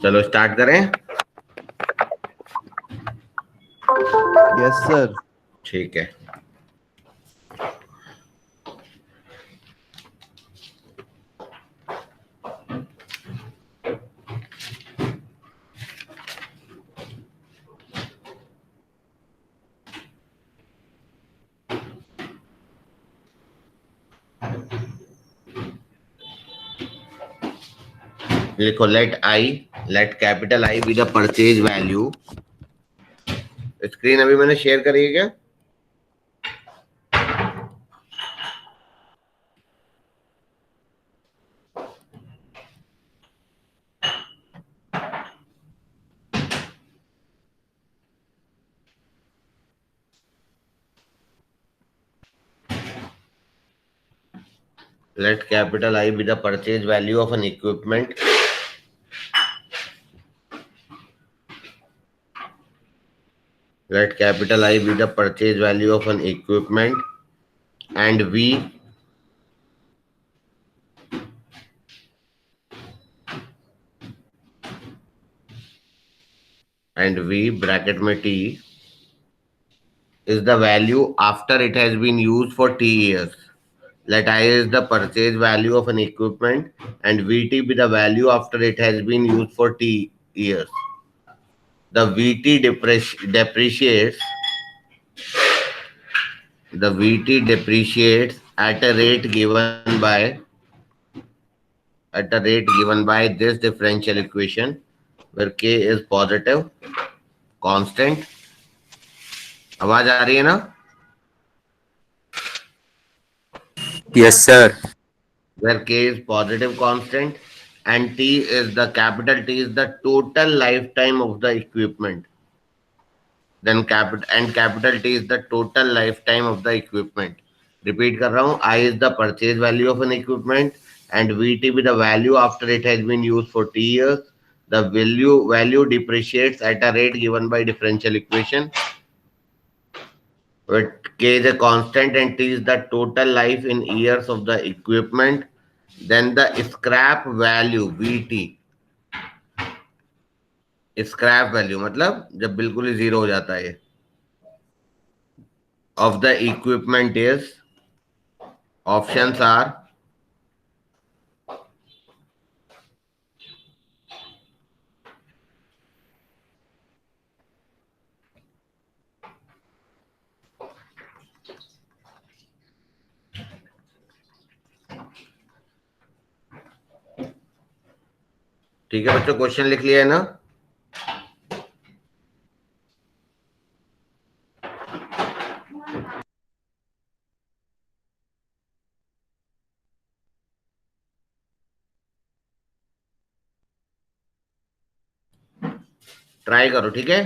चलो स्टार्ट करें। Yes sir. ठीक है। लिखो let capital I be the purchase value. Screen अभी मैंने शेयर करी है क्या? Let capital I be the purchase value of an equipment. Let capital I be the purchase value of an equipment, and V bracket में T is the value after it has been used for T years. Let I is the purchase value of an equipment and VT be the value after it has been used for T years. The VT depreciates at a rate given by this differential equation where k is positive constant. आवाज आ रही है ना? Yes, sir. Where k is positive constant and T is the capital T is the total lifetime of the equipment. Then capital T is the total lifetime of the equipment. Repeat कर रहा हूँ. I is the purchase value of an equipment and VT be the value after it has been used for T years. The value depreciates at a rate given by differential equation. Where K is a constant and T is the total life in years of the equipment. Then the scrap value VT. Scrap value मतलब जब बिल्कुल ही zero हो जाता है of the equipment is options are ठीक है बच्चों, क्वेश्चन लिख लिया है ना? ट्राई करो, ठीक है?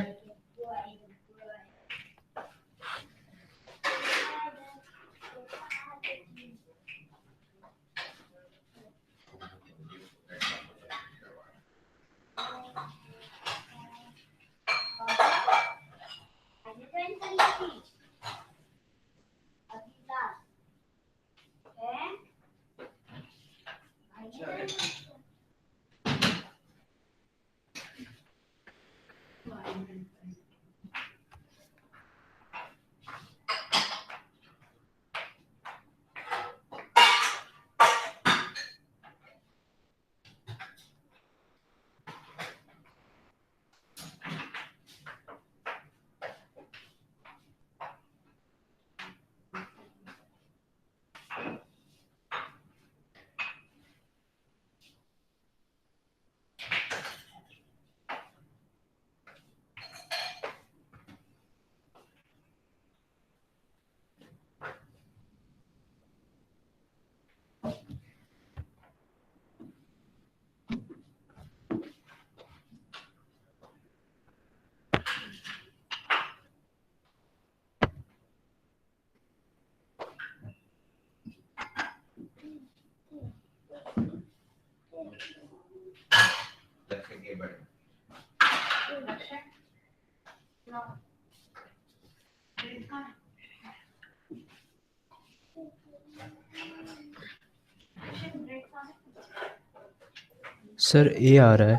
सर ए आ रहा है।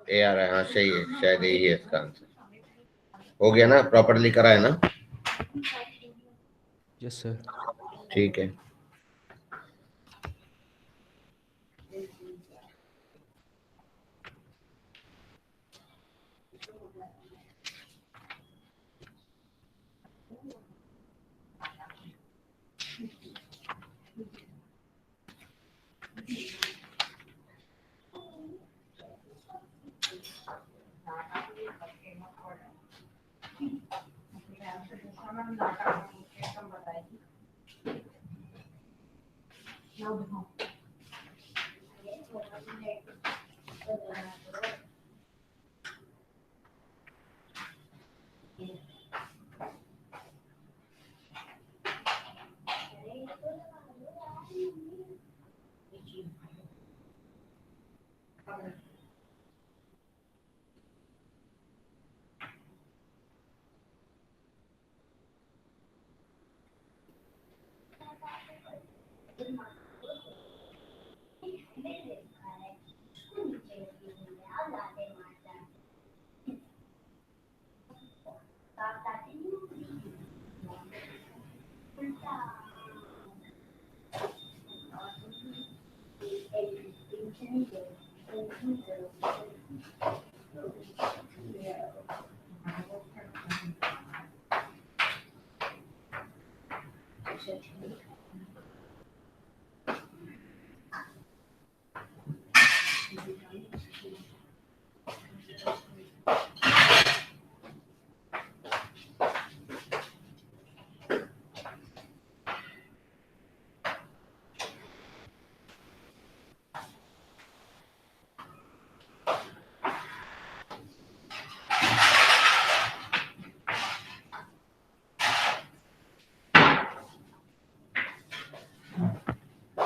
ए आ रहा है, हाँ सही है, शायद यही है इसका आंसर। हो गया ना, प्रॉपरली करा है ना? Yes sir. ठीक है।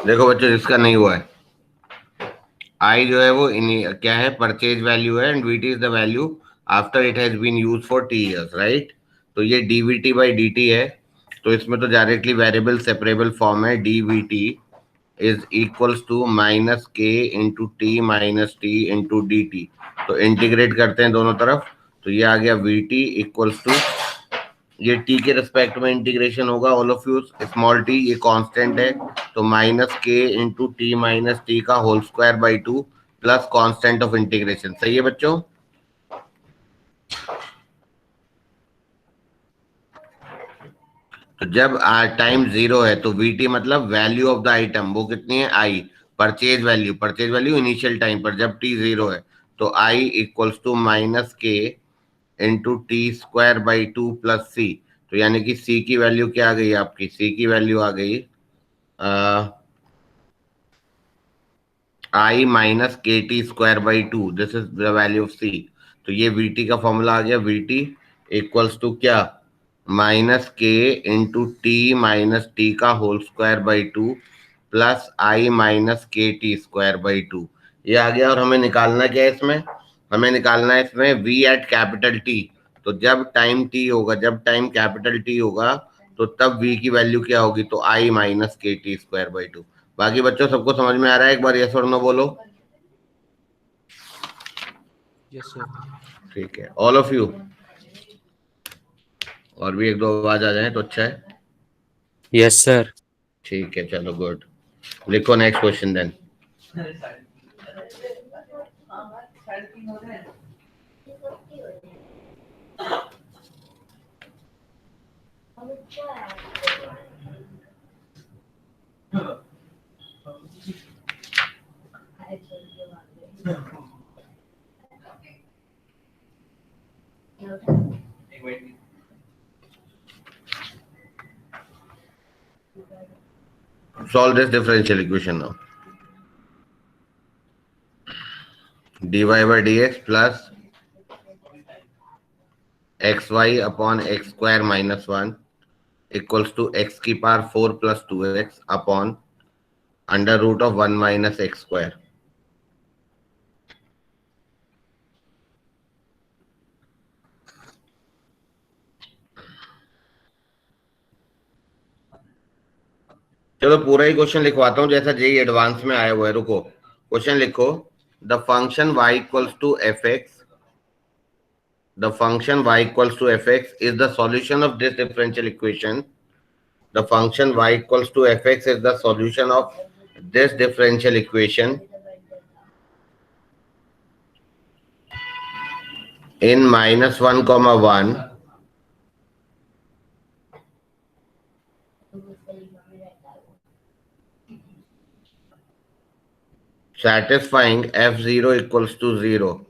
देखो बच्चों, जिसका नहीं हुआ है, आई जो है वो क्या है, परचेज वैल्यू है, and VT is the value after it has been use for T years, right? तो ये डीवीटी बाई डी है, तो इसमें तो डायरेक्टली वेरिएबल सेपरेबल फॉर्म है, DVT is equals to minus K into T minus T into D T. तो integrate करते हैं दोनों तरफ, तो ये आ गया वी टी इक्वल्स टू, ये टी के रिस्पेक्ट में इंटीग्रेशन होगा, all of you, small T ये कांस्टेंट है, तो minus K into T minus T का whole square by 2 plus constant of integration. सही है बच्चों? तो जब टाइम 0 है तो वी टी मतलब वैल्यू ऑफ द आइटम, वो कितनी है, I, purchase value, purchase value initial time पर जब टी 0 है, तो I equals to minus K into T square by 2 plus C. तो यानी कि सी की वैल्यू क्या आ गई आपकी, सी की वैल्यू आ गई I minus K T square by 2, this is the value of C. तो ये वी टी का फॉर्मूला आ गया, वी टी इक्वल्स टू क्या, minus K into T minus T का whole square by 2 plus I minus K T square by 2। ये आ गया। और हमें निकालना क्या है इसमें, हमें निकालना है इसमें वी एट कैपिटल टी। तो जब टाइम टी होगा, जब टाइम कैपिटल टी होगा, तो तब वी की वैल्यू क्या होगी, तो आई minus K T square by 2। बाकी बच्चों सबको समझ में आ रहा है? एक बार यस और नो बोलो। Yes sir. ठीक है, ऑल ऑफ यू। और भी एक दो आवाज आ जाए तो अच्छा है। Yes sir. ठीक है, चलो गुड। लिखो next question then. Solve this differential equation now. dy by dx plus xy upon x square minus 1 equals to x की power 4 plus 2x upon under root of 1 minus x square. चलो पूरा ही question लिखवाता हूँ जैसा JEE advance में आया हुआ है। रुको, क्वेश्चन लिखो। the function y equals to fx, the function y equals to fx is the solution of this differential equation. The function y equals to fx is the solution of this differential equation in minus 1 comma 1, satisfying f0 equals to 0.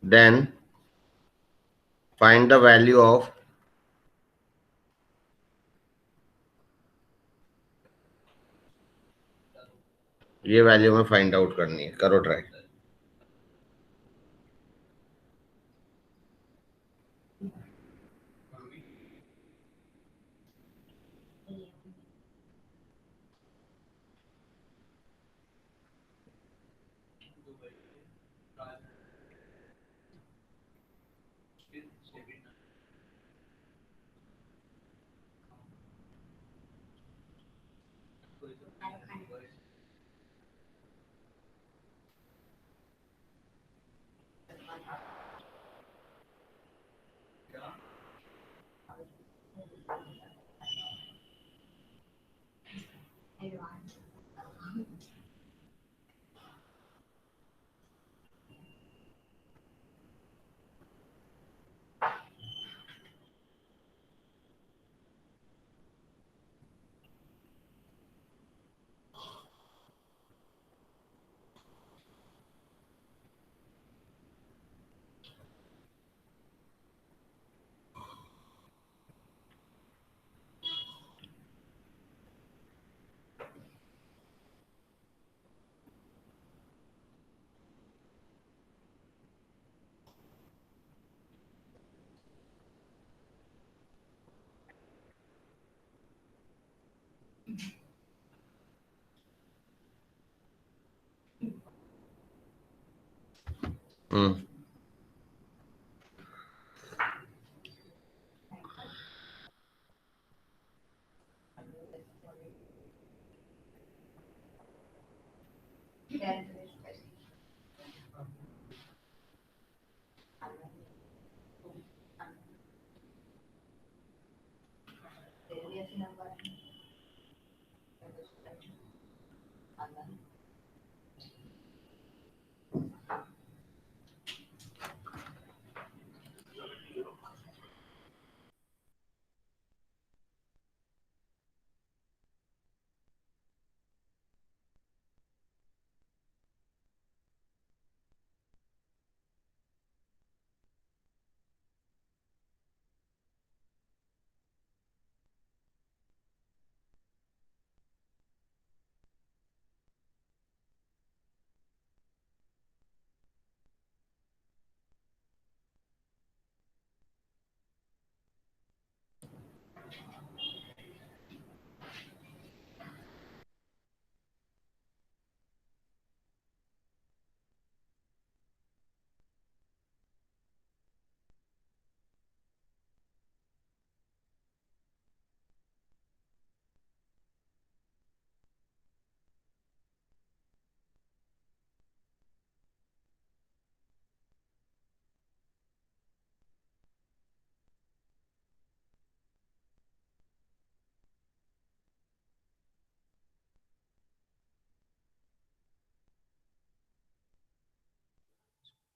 Then find the value of ये value में find out करनी है, करो try.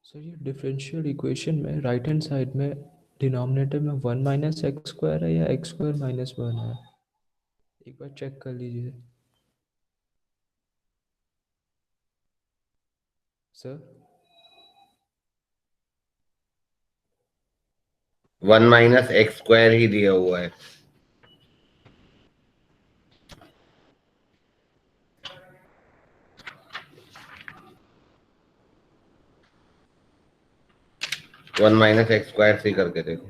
Sir ये differential equation में right hand side में denominator में 1 - x² है या x² - 1 है? एक बार चेक कर लीजिए सर. 1 माइनस एक्स स्क्वायर ही दिया हुआ है. वन माइनस एक्स स्क्वायर से करके देखो.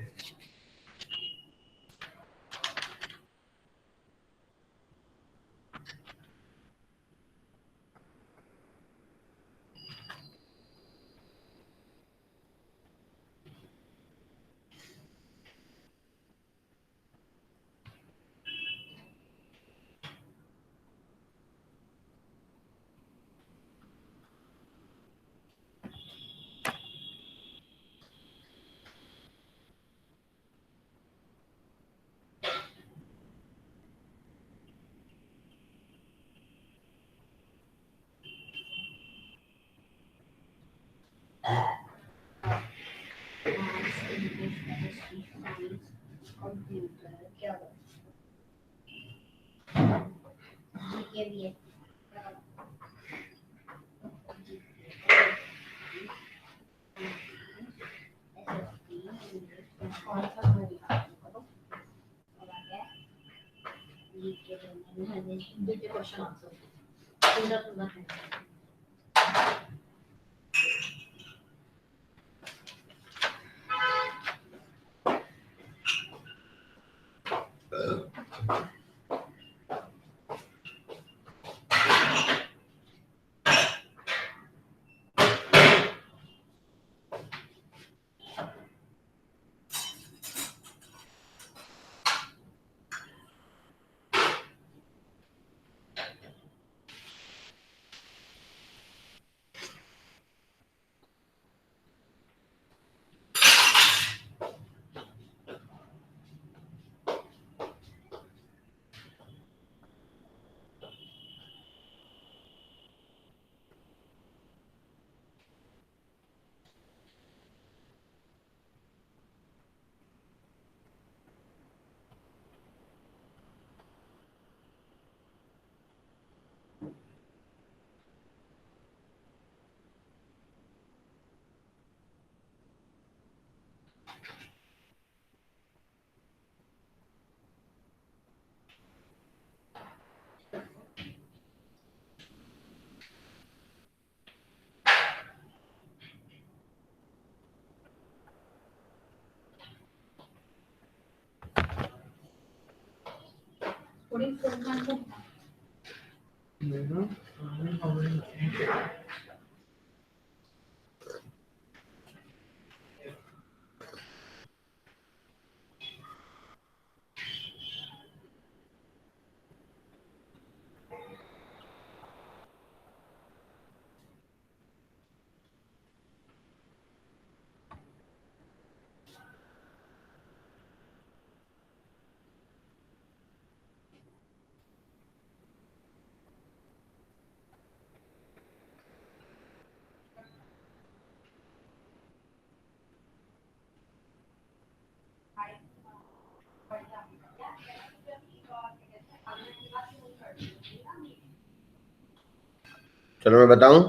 चलो मैं बताऊं।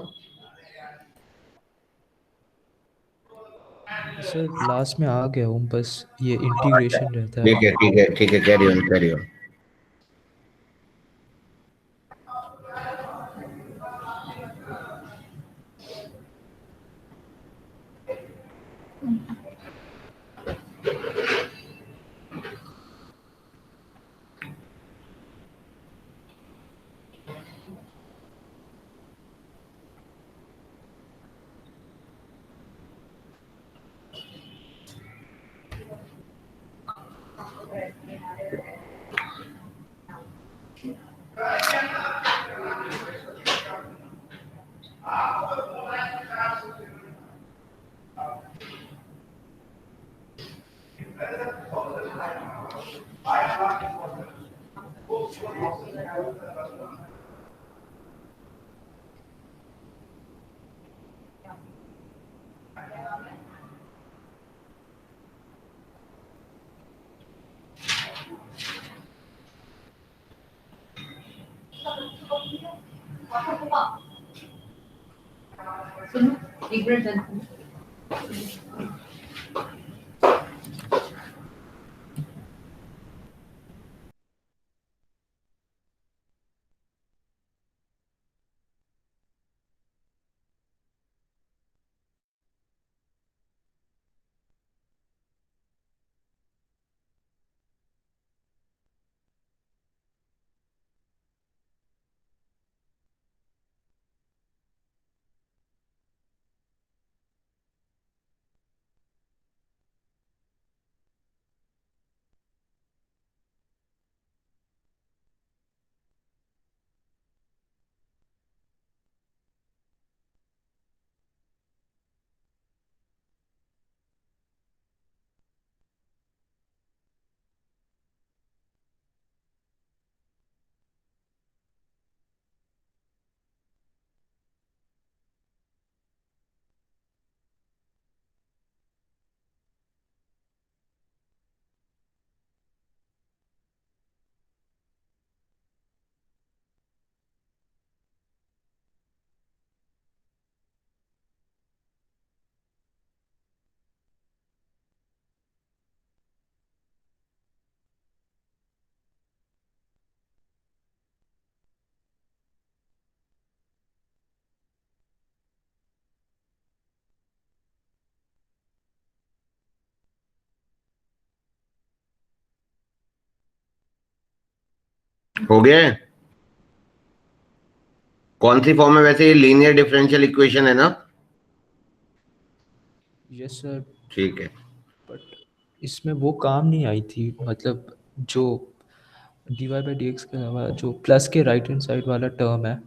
सर लास्ट में आ गया हूँ, बस ये अच्छा, इंटीग्रेशन रहता है। ठीक है ठीक है ठीक है, कैरी ऑन कैरी ऑन। हो गया है? कौन सी फॉर्म है वैसे? ये लीनियर डिफरेंशियल इक्वेशन है ना? यस सर, ठीक है। बट इसमें वो काम नहीं आई थी, मतलब जो dy बाई डी एक्स के अलावा जो प्लस के राइट हैंड साइड वाला टर्म है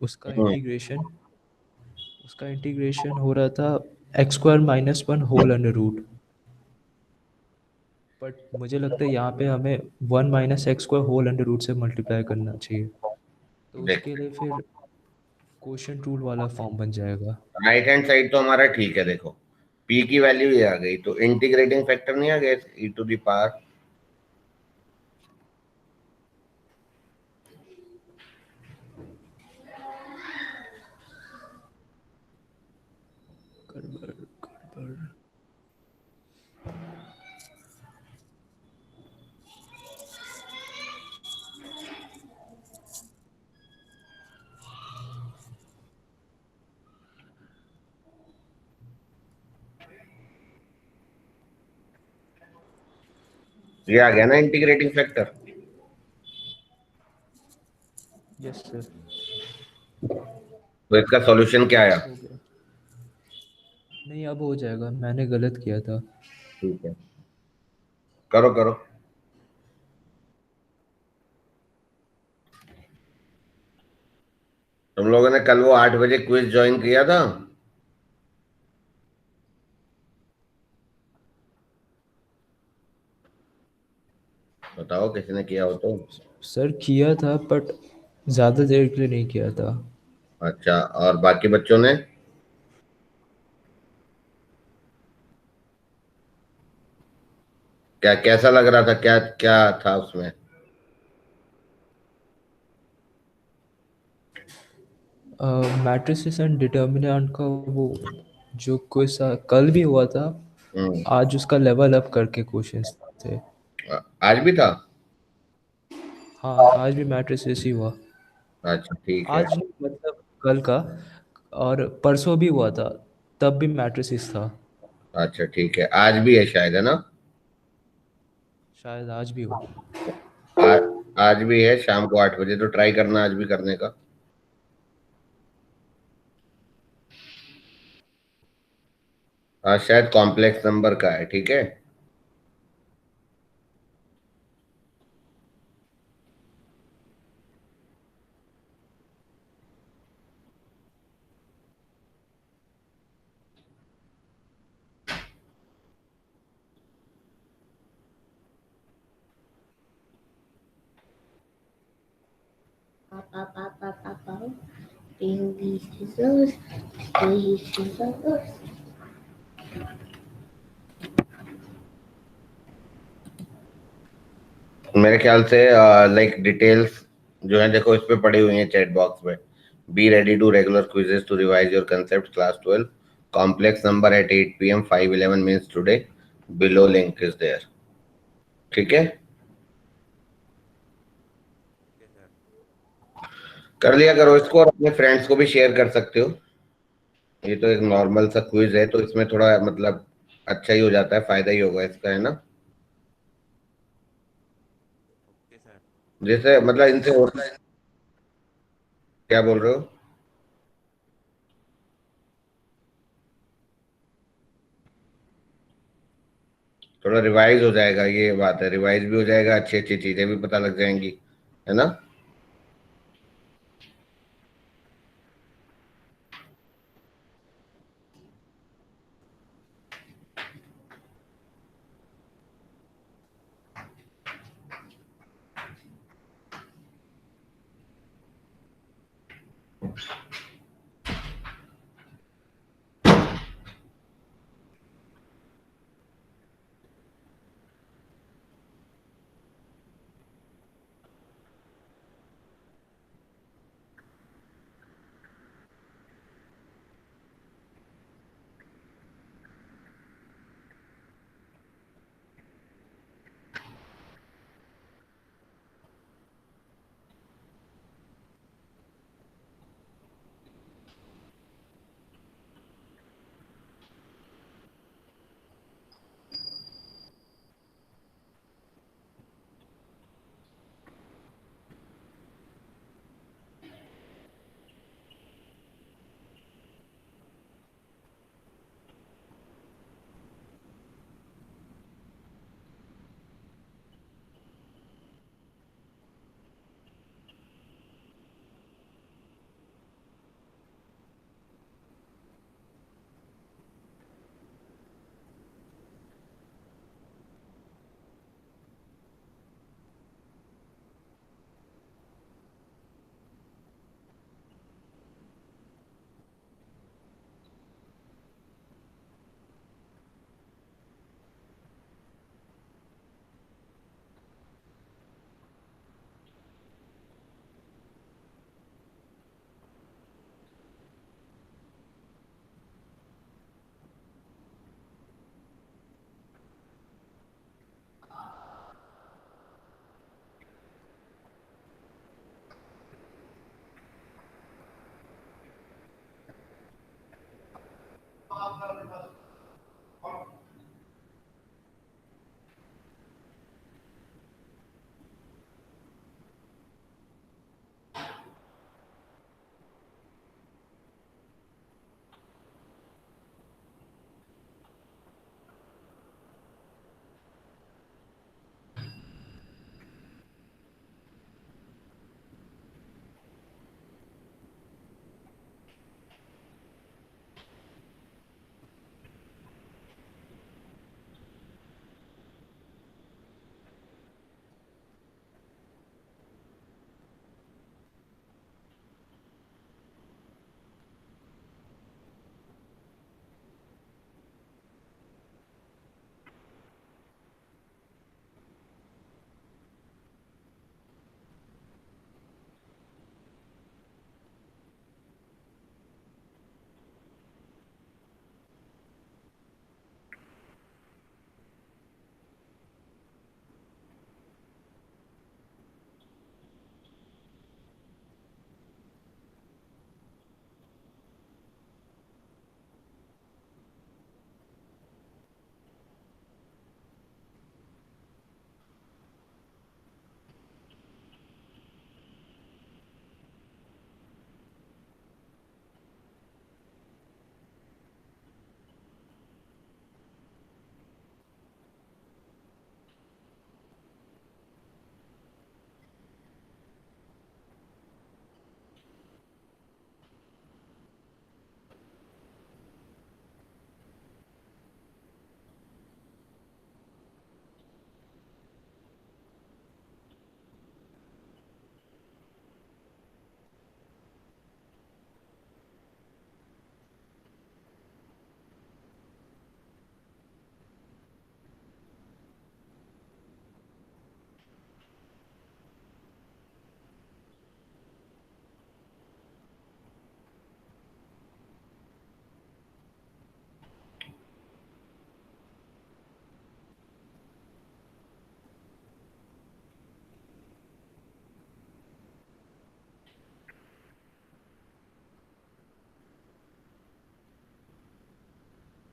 उसका हम्म, इंटीग्रेशन उसका इंटीग्रेशन हो रहा था x square minus one whole under root. But मुझे लगता है यहाँ पे हमें one minus x square whole under root से मल्टीप्लाई करना चाहिए, तो देख, उसके लिए फिर क्वोशंट रूल वाला फॉर्म बन जाएगा। राइट हैंड साइड तो हमारा ठीक है। देखो, p की वैल्यू ये आ गई, तो इंटीग्रेटिंग फैक्टर नहीं आ गया e टू द पावर। गड़बड़ गड़बड़। ये आ गया ना इंटीग्रेटिंग फैक्टर? यस सर, तो इसका सॉल्यूशन क्या आया? हो गया। नहीं, अब हो जाएगा, मैंने गलत किया था। ठीक है, करो करो। तुम लोगों ने कल वो 8 बजे क्विज ज्वाइन किया था? बताओ किसी ने किया हो तो। सर किया था, बट ज़्यादा देर के लिए नहीं किया था। अच्छा, और बाकी बच्चों ने? क्या कैसा लग रहा था? क्या क्या था उसमें? मैट्रिसेस एंड डिटर्मिनेंट का वो जो क्विज कल भी हुआ था, हम्म। आज उसका लेवल अप करके क्वेश्चंस थे। आज भी था? हाँ, आज भी मैट्रिसेस ही हुआ। अच्छा ठीक है। आज नहीं, मतलब कल का, और परसों भी हुआ था, तब भी मैट्रिसेस था। अच्छा ठीक है, आज भी है शायद, है ना? शायद आज भी हो। आज, आज भी है शाम को 8 बजे, तो ट्राई करना आज भी करने का। आज शायद कॉम्प्लेक्स नंबर का है, ठीक है। Baby scissors, baby scissors. मेरे ख्याल से लाइक डिटेल्स जो है देखो इस पे पड़ी हुई है चैट बॉक्स में। Be ready to regular quizzes to revise your concept class 12, complex number at 8 PM 511 means today, below link is there. ठीक है, कर लिया करो इसको, और अपने फ्रेंड्स को भी शेयर कर सकते हो। ये तो एक नॉर्मल सा क्विज है, तो इसमें थोड़ा मतलब अच्छा ही हो जाता है, फायदा ही होगा इसका, है ना? जैसे मतलब इनसे और क्या बोल रहे हो? थोड़ा रिवाइज हो जाएगा, ये बात है, रिवाइज भी हो जाएगा, अच्छी अच्छी चीजें भी पता लग जाएंगी, है ना?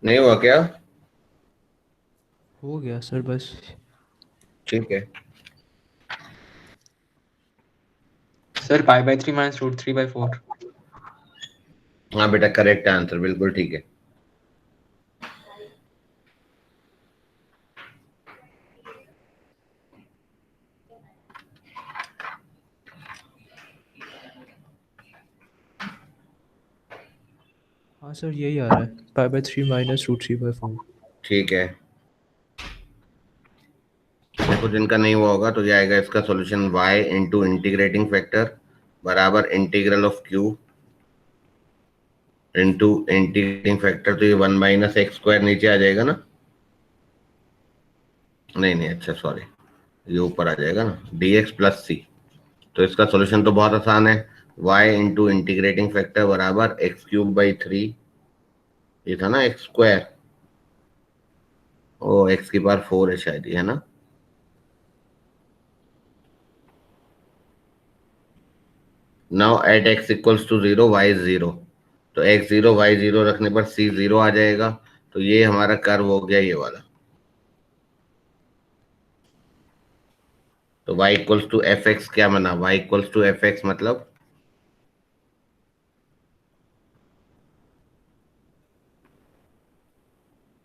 नहीं हुआ क्या? हो गया सर बस। ठीक है। सर π/3 - √3/4। हाँ बेटा, करेक्ट आंसर, बिल्कुल ठीक है। हाँ सर यही आ रहा है, π/3 - √3/4। ठीक है, देखो जिनका नहीं हुआ होगा तो ये आएगा इसका solution y into integrating factor बराबर integral of q into integrating factor, तो ये 1 माइनस एक्स स्क्वायर नीचे आ जाएगा ना, नहीं नहीं, अच्छा सॉरी, ये ऊपर आ जाएगा ना, dx प्लस सी। तो इसका सॉल्यूशन तो बहुत आसान है, y इंटू इंटीग्रेटिंग फैक्टर बराबर x³/3, ये था ना एक्स स्क्वायर, ओ x⁴ है शायद, ये है ना। Now at x equals to 0 y is 0, तो x 0 y 0 रखने पर c 0 आ जाएगा, तो ये हमारा कर्व हो गया ये वाला। तो y equals to f x क्या बना, y equals to f x मतलब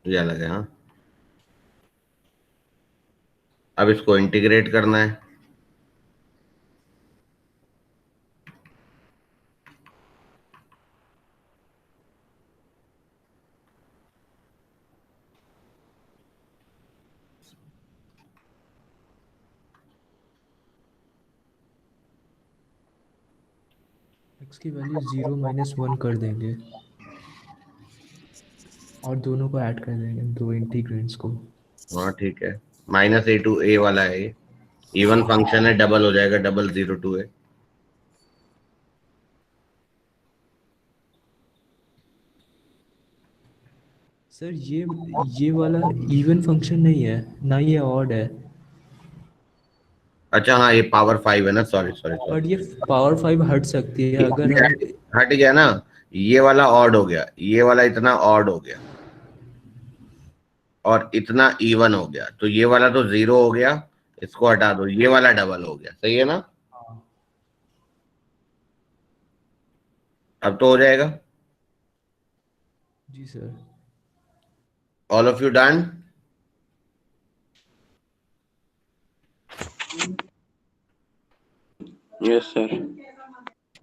ये अलग है। हाँ, अब इसको इंटीग्रेट करना है, x की वैल्यू 0 - 1 कर देंगे और दोनों को ऐड कर देंगे, दो इंटीग्रेंड्स को। हाँ ठीक है, -a to a वाला है ये, इवन फंक्शन है, डबल हो जाएगा, डबल 0 to a। सर ये वाला इवन फंक्शन नहीं है ना, ये ऑड है। अच्छा हाँ, ये पावर 5 है ना, सॉरी सॉरी बट ये सॉरी, पावर 5 हट सकती है अगर हम। हट गया ना, ये वाला ऑड हो गया, ये वाला इतना ऑड हो गया और इतना इवन हो गया, तो ये वाला तो 0 हो गया, इसको हटा दो, ये वाला डबल हो गया, सही है ना। अब तो हो जाएगा। जी sir. All of you done? Yes sir.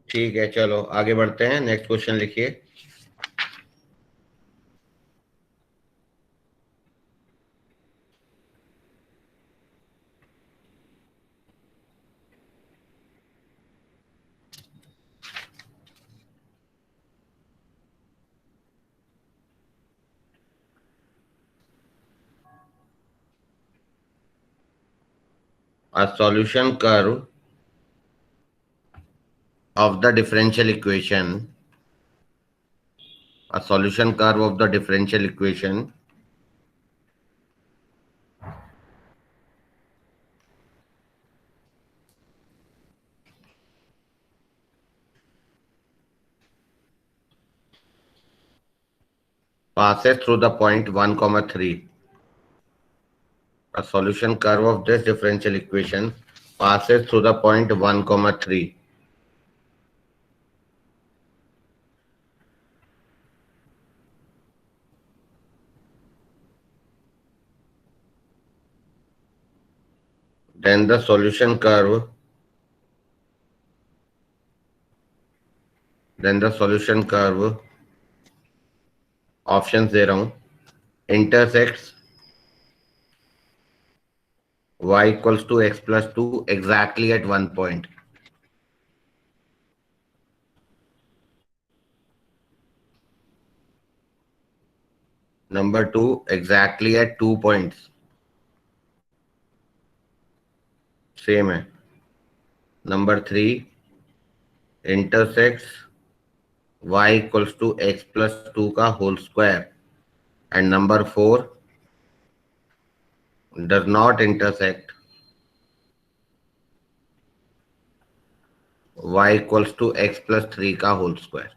ठीक है, चलो आगे बढ़ते हैं, नेक्स्ट क्वेश्चन लिखिए। A solution curve of the differential equation, a solution curve of the differential equation passes through the point 1 comma 3. A solution curve of this differential equation passes through the point 1 comma 3. Then the solution curve options दे रहा हूं, intersects y equals to x plus 2 exactly at one point. Number 2, exactly at 2 points, same है। Number 3, intersects y equals to x plus 2 का whole square, and number 4 does not intersect y equals to x plus 3 का whole square.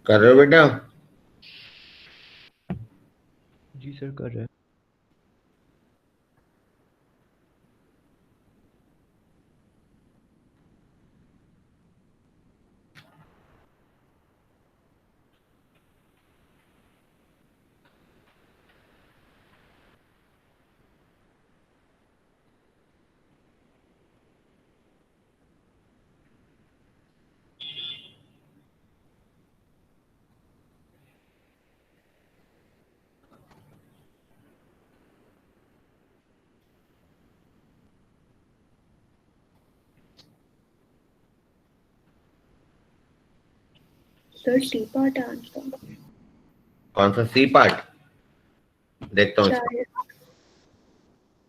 कर रहे हो बेटा? जी sir कर रहे हैं। सर सी पार्ट है आंसर कौन सा सी पार्ट? देखता हूँ इसका, शायद।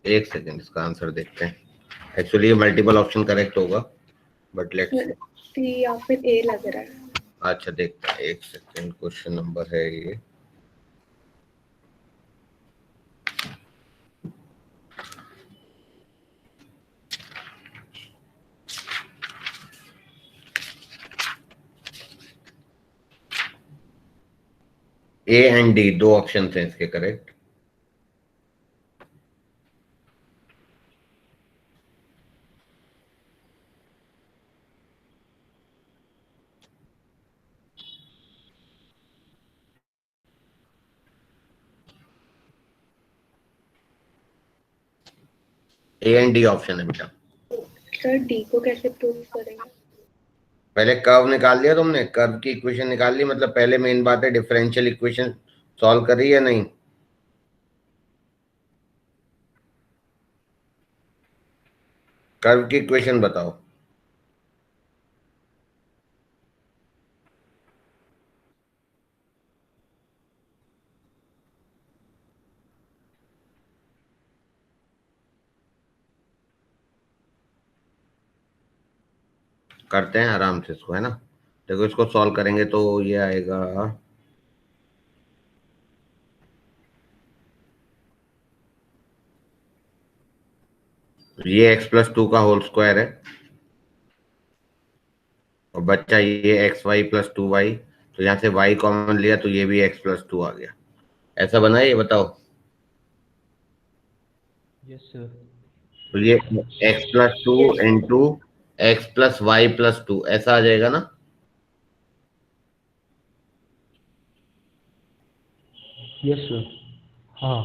एक सेकंड, इसका आंसर देखते हैं। एक्चुअली ये मल्टीपल ऑप्शन करेक्ट होगा, बट लेट्स सर सी या फिर ए लग रहा है। अच्छा देखते हैं, एक सेकंड। क्वेश्चन नंबर है ये, ए एंड डी दो ऑप्शन थे इसके correct. A and D option है बेटा। सर डी को कैसे प्रूव करेंगे? पहले कर्व निकाल लिया तुमने, कर्व की इक्वेशन निकाल ली, मतलब पहले मेन बात है डिफरेंशियल इक्वेशन सॉल्व करी या नहीं। कर्व की इक्वेशन बताओ। करते हैं आराम से इसको, है ना। देखो इसको सॉल्व करेंगे तो ये आएगा, ये x प्लस टू का होल स्क्वायर है, और बच्चा ये x y plus two y, तो यहाँ से y कॉमन लिया तो ये भी x प्लस टू आ गया। ऐसा बना है, ये बताओ। Yes sir. तो ये x plus two into x plus y plus two ऐसा आ जाएगा ना। Yes sir. हाँ,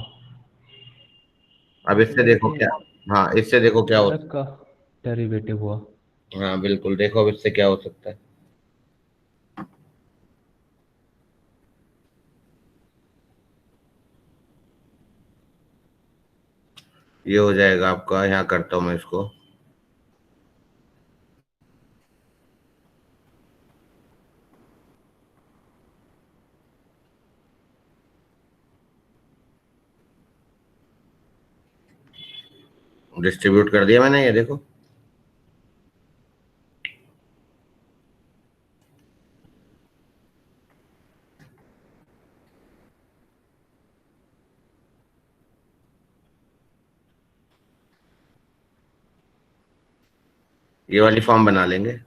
अब इससे देखो क्या, हाँ इससे देखो क्या हो, कारक का डेरिवेटिव हुआ। हाँ बिल्कुल, देखो अब इससे क्या हो सकता है। ये हो जाएगा आपका, यहाँ करता हूँ मैं इसको, डिस्ट्रीब्यूट कर दिया मैंने, ये देखो। ये वाली फॉर्म बना लेंगे।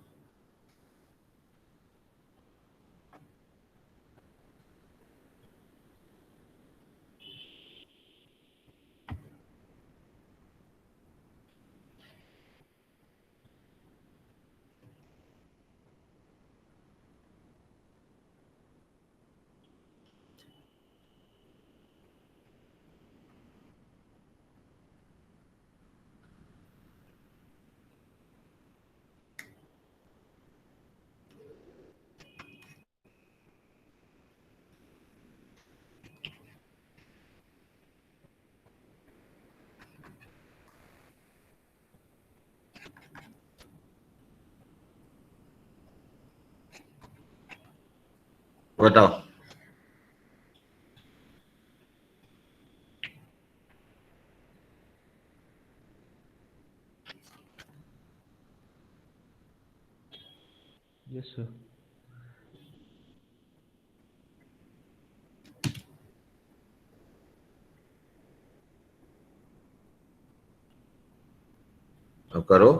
बताओ। Yes sir. अब करो।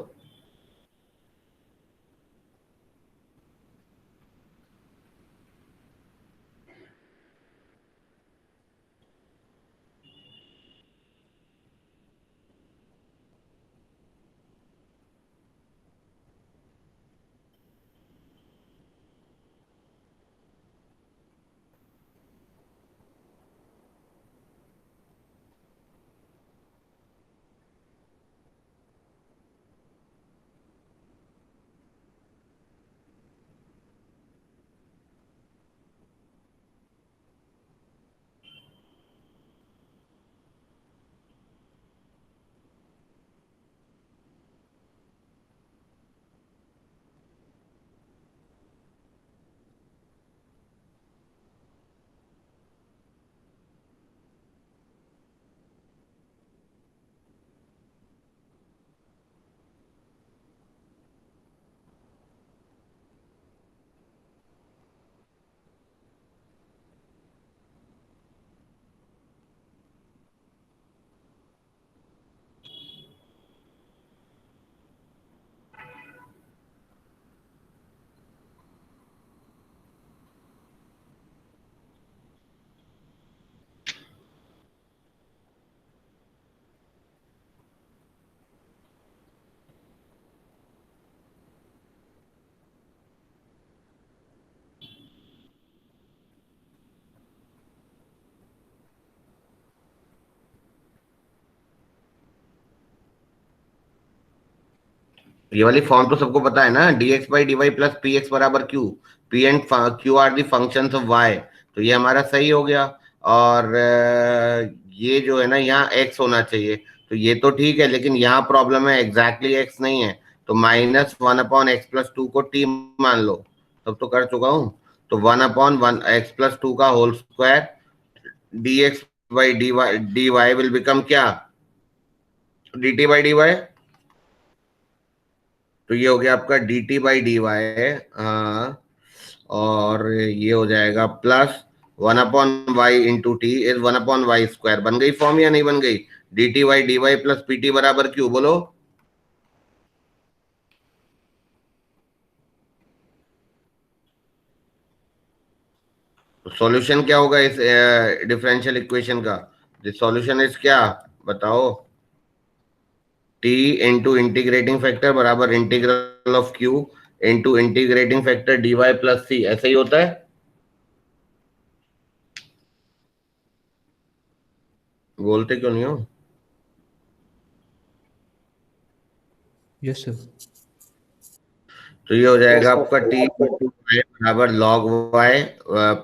ये वाली फॉर्म तो सबको पता है ना, dx by dy plus P X बराबर Q, P and Q are the functions of y। तो ये हमारा सही हो गया। और ये जो है ना, यहाँ x होना चाहिए, तो ये तो ठीक है, लेकिन यहाँ प्रॉब्लम है एग्जैक्टली x नहीं है। तो -1/x+2 को t मान लो, तब तो कर चुका हूँ। तो 1/1x+2 का whole square dx by dy will become क्या, dt बाई dy। तो ये हो गया आपका dt बाई dy। हाँ, और ये हो जाएगा प्लस 1/y/t इज 1/y²। बन गई फॉर्म या नहीं बन गई? dt by dy plus P T बराबर क्यू, बोलो। तो सॉल्यूशन क्या होगा इस डिफरेंशियल इक्वेशन का? द सॉल्यूशन इज क्या, बताओ? t इंटू इंटीग्रेटिंग फैक्टर बराबर integral of q into integrating factor dy plus c, ऐसा ही होता है। बोलते क्यों नहीं हो? Yes sir. तो ये हो जाएगा आपका t बराबर log y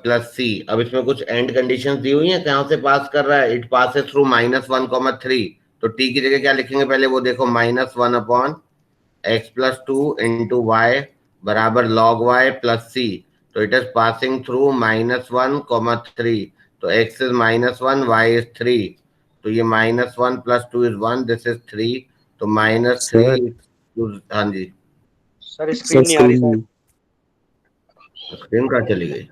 प्लस सी। अब इसमें कुछ एंड कंडीशंस दी हुई हैं, कहाँ से पास कर रहा है? It passes through -1,3। तो t की जगह क्या लिखेंगे पहले वो देखो, -1/x+2 इंटू वाई बराबर log y प्लस सी। तो इट इज पासिंग थ्रू -1,3। तो x इज -1, y इज 3। तो ये -1 + 2 इज 1, दिस इज 3। तो -3। हाँ जी, सर स्क्रीन नहीं आ रही सर। स्क्रीन कहाँ चली गई?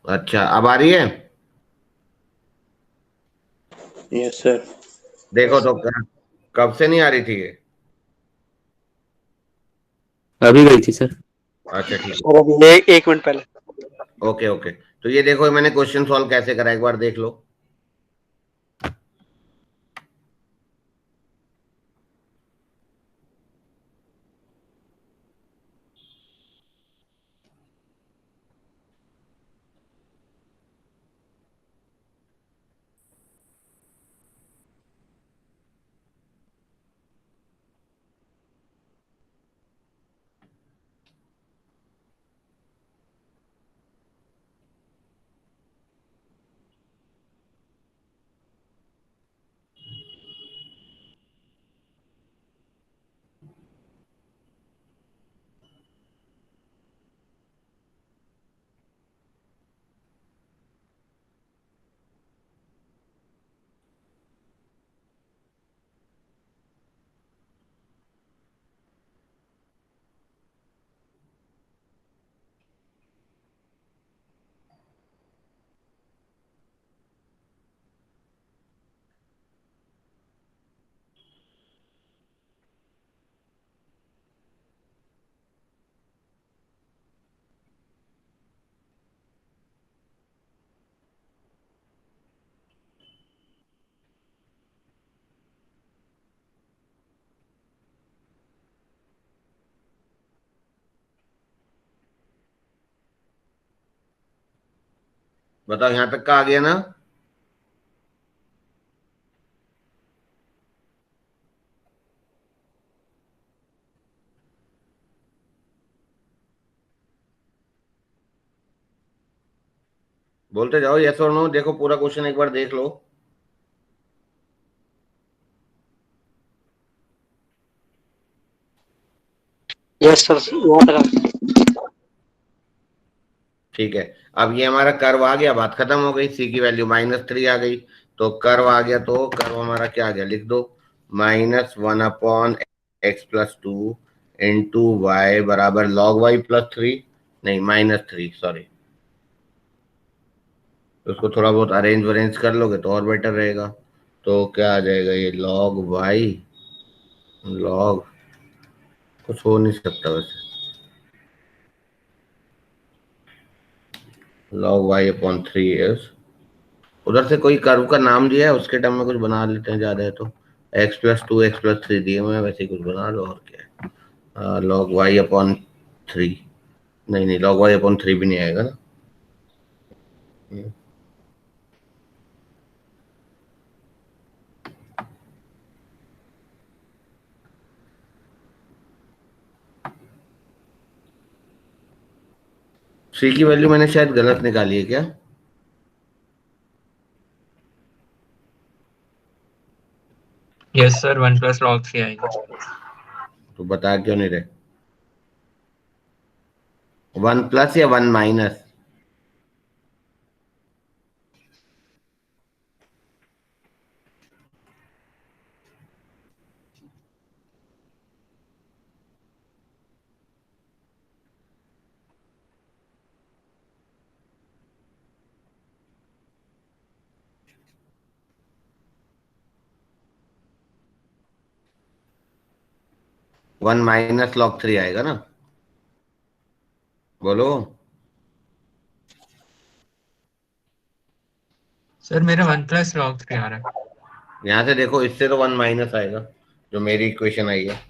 अच्छा, अब आ रही है? Yes sir. देखो तो कब से नहीं आ रही थी ये? अभी गई थी सर। अच्छा ठीक है, सर अभी एक मिनट पहले। Okay okay. तो ये देखो मैंने क्वेश्चन सॉल्व कैसे करा, एक बार देख लो। बताओ, यहाँ तक का आ गया ना? बोलते जाओ यस और नो। देखो पूरा क्वेश्चन एक बार देख लो। यस सर यहाँ तक आ गया। ठीक है, अब ये हमारा कर्व आ गया, बात खत्म हो गई। सी की वैल्यू -3 आ गई, तो कर्व आ गया। तो कर्व हमारा क्या आ गया, लिख दो। -1/x+2 इंटू वाई बराबर log y प्लस 3, नहीं -3, सॉरी। उसको थोड़ा बहुत अरेंज वरेंज कर लोगे तो और बेटर रहेगा। तो क्या आ जाएगा ये, log y, log कुछ हो नहीं सकता वैसे, log y/3 is, उधर से कोई कर्व का नाम दिया है उसके टर्म में कुछ बना लेते हैं, ज्यादा है तो। x+2 x+3 दिए हुए हैं, वैसे ही कुछ बना लो, और क्या है। log y/3, नहीं नहीं, log y/3 भी नहीं आएगा ना। सी की वैल्यू मैंने शायद गलत निकाली है क्या? यस सर 1 प्लस log 3 आएगा। तो बता क्यों नहीं रहे? 1+ या 1-? 1-log 3 आएगा ना? बोलो। सर मेरा 1 प्लस log 3 आ रहा है। यहाँ से देखो, इससे तो 1- आएगा, जो मेरी इक्वेशन आई है।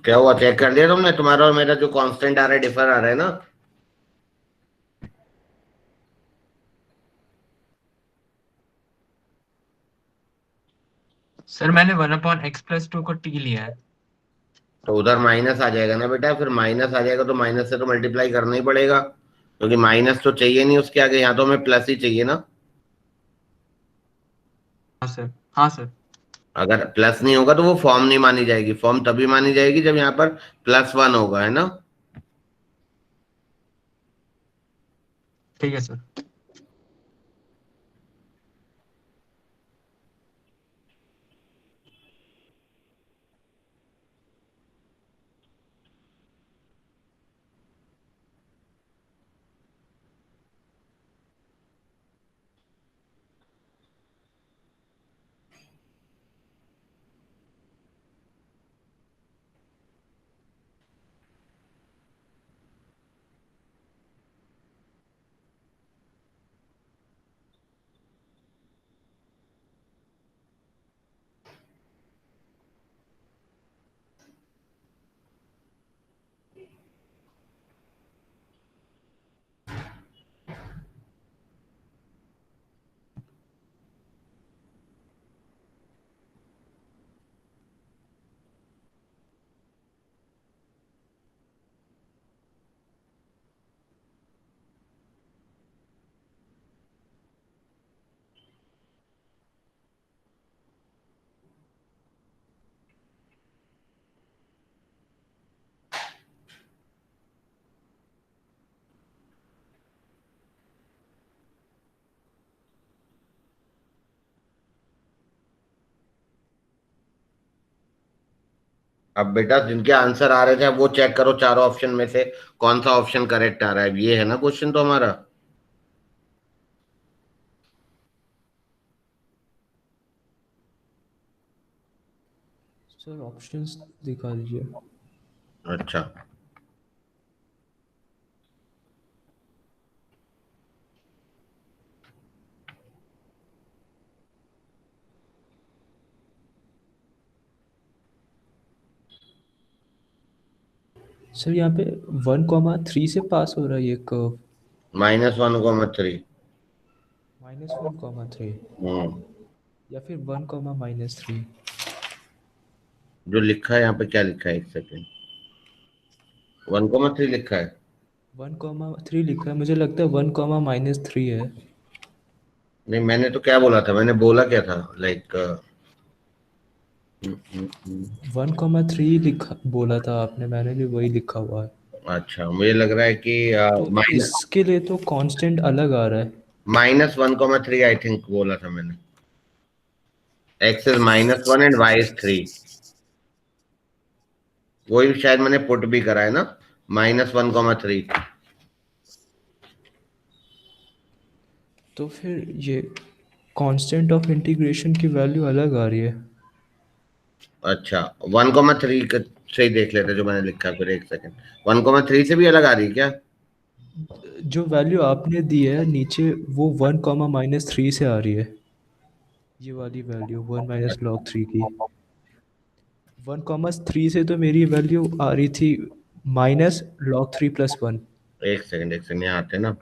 क्या हुआ, चेक कर लिया तुमने? तुम्हारा और मेरा जो कांस्टेंट आ रहा है, डिफर आ रहा है ना? सर मैंने 1/x+2 को t लिया है। तो उधर माइनस आ जाएगा ना बेटा, फिर माइनस आ जाएगा तो माइनस से तो मल्टीप्लाई करना ही पड़ेगा, क्योंकि माइनस तो चाहिए नहीं उसके आगे, यहाँ तो हमें प्लस ही चाहिए ना। हाँ सर। हाँ सर। अगर प्लस नहीं होगा तो वो फॉर्म नहीं मानी जाएगी। फॉर्म तभी मानी जाएगी जब यहाँ पर +1 होगा, है ना? ठीक है सर। अब बेटा जिनके आंसर आ रहे थे वो चेक करो चारों ऑप्शन में से कौन सा ऑप्शन करेक्ट आ रहा है। ये है ना क्वेश्चन तो हमारा। सर ऑप्शंस दिखा दीजिए। अच्छा, सर यहाँ पे 1,3 से पास हो रहा है ये कर्व। -1,3। -1,3 हम्म, या फिर 1,-3। जो लिखा है यहाँ पे क्या लिखा है, एक सेकेंड। 1,3 लिखा है। 1,3 लिखा है, मुझे लगता है 1,-3 है। नहीं, मैंने तो क्या बोला था, मैंने बोला क्या था, लाइक 1,3 लिखा बोला था आपने, मैंने भी वही लिखा हुआ है। अच्छा, मुझे लग रहा है कि तो इसके लिए तो कांस्टेंट अलग आ रहा है। -1,3 आई थिंक बोला था मैंने। x is -1 and y is 3। वही शायद मैंने पुट भी करा है ना, -1,3। तो फिर ये कांस्टेंट ऑफ इंटीग्रेशन की वैल्यू अलग आ रही है। अच्छा, 1,3 से ही देख लेते जो मैंने लिखा, फिर एक सेकेंड। 1,3 से भी अलग आ रही है क्या? जो वैल्यू आपने दी है नीचे वो 1,-3 से आ रही है। ये वाली वैल्यू 1 - log 3 की 1,3 से तो मेरी वैल्यू आ रही थी -log 3 + 1। एक सेकेंड यहाँ आते ना।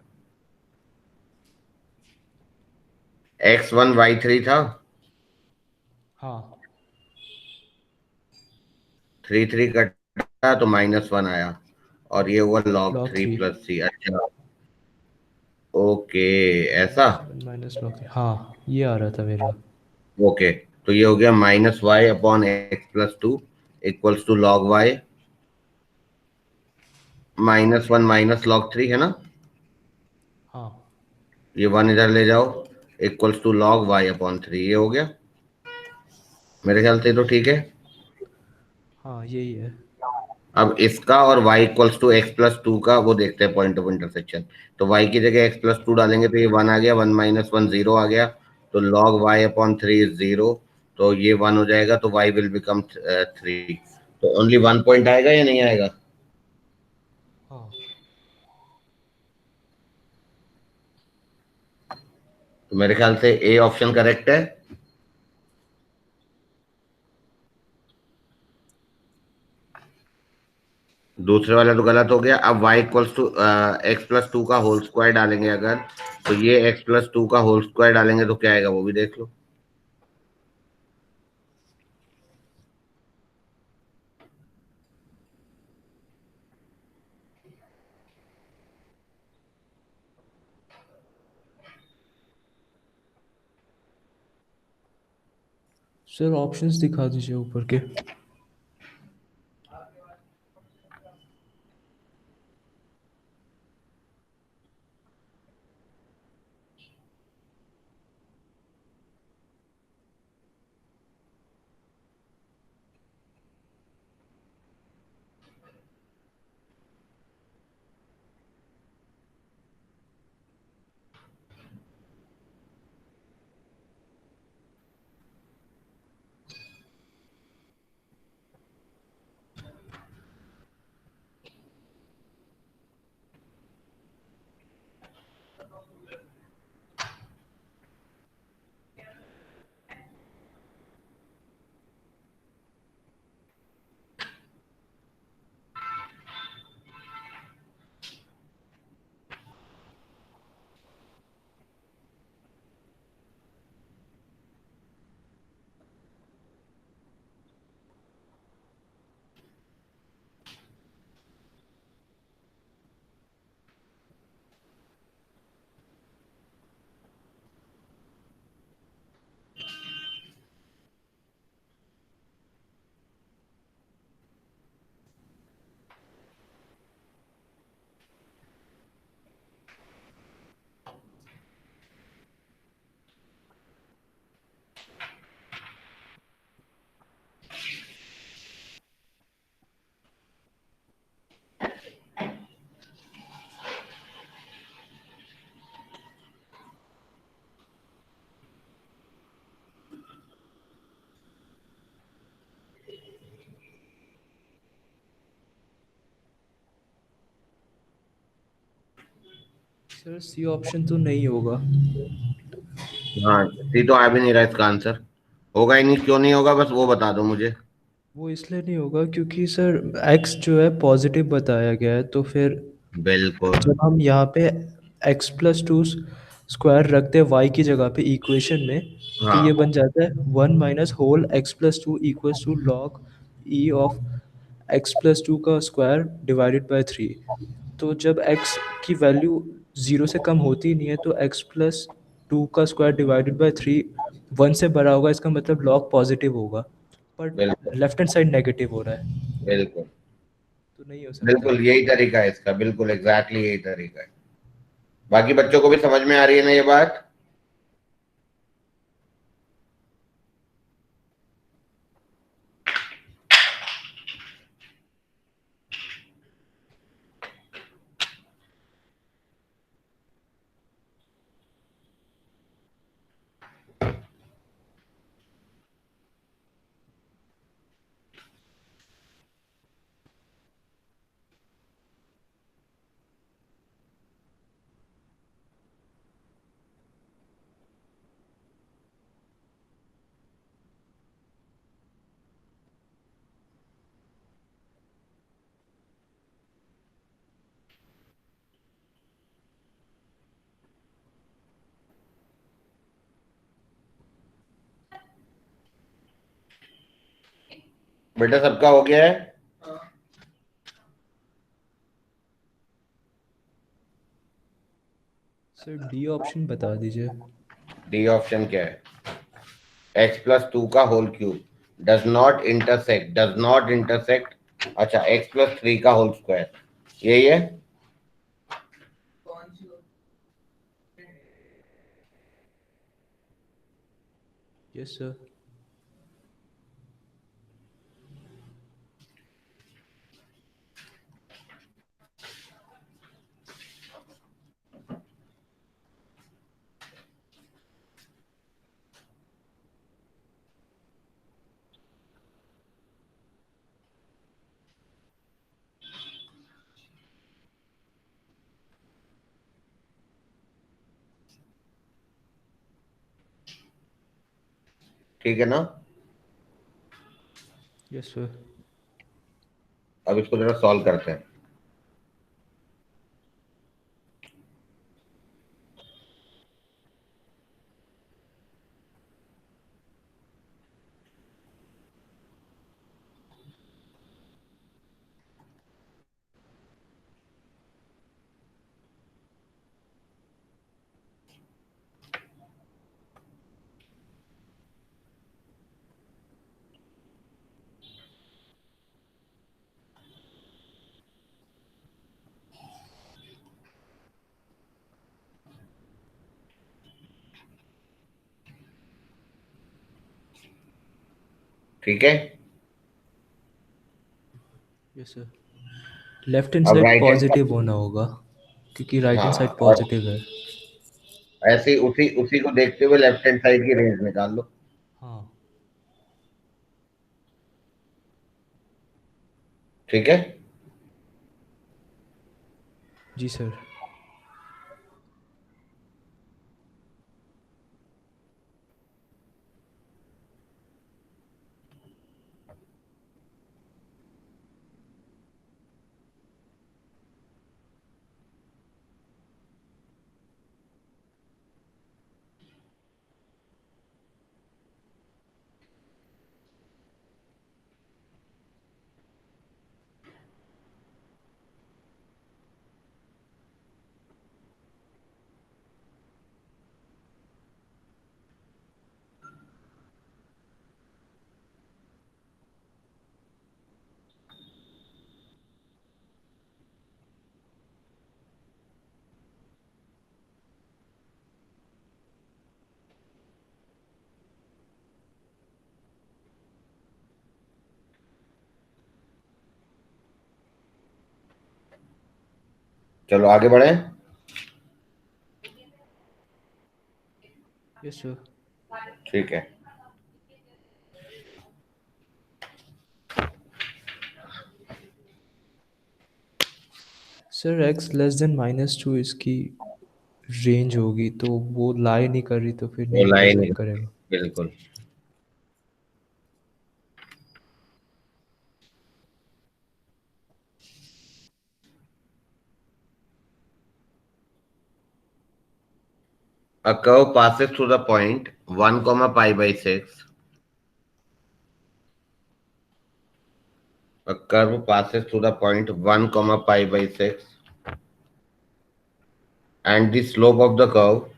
x1 y3 था, हाँ 3 कटा तो -1 आया, और ये हुआ log 3 log 3 + c। अच्छा, ओके, ऐसा। -1 - log 3, हाँ ये आ रहा था मेरा। ओके, तो ये हो गया -y/x+2 equals to log y, -1 - log 3 है ना। हाँ ये 1 इधर ले जाओ, इक्वल्स टू log y/3। ये हो गया, मेरे ख्याल से तो ठीक है। हाँ यही है। अब इसका और y इक्वल्स टू x+2 का वो देखते हैं पॉइंट ऑफ इंटरसेक्शन। तो y की जगह x+2 डालेंगे तो ये 1 आ गया, 1 - 1 0 आ गया, तो log y/3 इज 0। तो ये 1 हो जाएगा, तो y विल बिकम 3। तो ओनली 1 पॉइंट आएगा या नहीं आएगा? हाँ तो मेरे ख्याल से ए ऑप्शन करेक्ट है। दूसरे वाला तो गलत हो गया। अब y इक्वल्स टू x+2 का होल स्क्वायर डालेंगे अगर, तो ये x+2 का होल स्क्वायर डालेंगे तो क्या आएगा वो भी देख लो। सर ऑप्शंस दिखा दीजिए ऊपर के। सर सी ऑप्शन तो नहीं होगा। हाँ, सी तो आ भी नहीं रहा इसका आंसर। होगा ही नहीं, क्यों नहीं होगा, बस वो बता दो मुझे। वो इसलिए नहीं होगा क्योंकि सर एक्स जो है पॉजिटिव बताया गया है, तो फिर बिल्कुल। जब हम यहाँ पे x+2 स्क्वायर रखते हैं y की जगह पे इक्वेशन में, तो हाँ, ये बन जाता है 1 - whole x+2 log E of x+2 का स्क्वायर डिवाइडेड बाय 3। तो जब x की वैल्यू 0 से कम होती नहीं है तो x+2 का स्क्वायर डिवाइडेड बाय 3 1 से बड़ा होगा, इसका मतलब लॉग पॉजिटिव होगा। बट बिल्कुल लेफ्ट हैंड साइड नेगेटिव हो रहा है, बिल्कुल तो नहीं हो सकता। बिल्कुल, यही तरीका है इसका, बिल्कुल एग्जैक्टली यही तरीका है। बाकी बच्चों को भी समझ में आ रही है ना ये बात? बेटा सबका हो गया है? सर डी ऑप्शन बता दीजिए। डी ऑप्शन क्या है? x+2 का whole cube does not intersect. अच्छा, x+3 का होल स्क्वायर, यही है। Yes sir. ठीक है ना? Yes sir. अब इसको जरा सॉल्व करते हैं। ठीक है। Yes sir. लेफ्ट हैंड अब साइड राइट हैंड, पॉजिटिव होना होगा क्योंकि राइट हैंड हाँ, साइड और पॉजिटिव है। ऐसे ही उसी उसी को देखते हुए लेफ्ट हैंड साइड की रेंज निकाल लो। हाँ। ठीक है। जी सर। चलो आगे बढ़े। Yes sir. ठीक है। सर x <-2 इसकी रेंज होगी, तो वो लाई नहीं कर रही, तो फिर वो नहीं लाइन रिप्रेजेंट करेगा। बिल्कुल। A curve passes through the point 1 comma pi by 6. A curve passes through the point 1 comma pi by 6, and the slope of the curve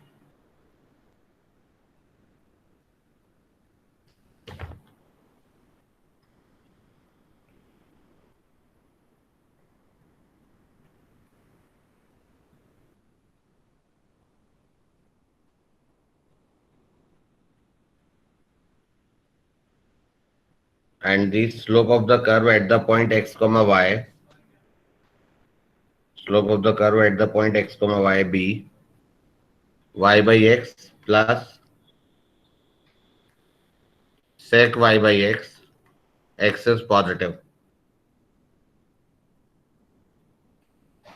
and the slope of the curve at the point x comma y, slope of the curve at the point x comma y b, y by x plus sec y by x is positive.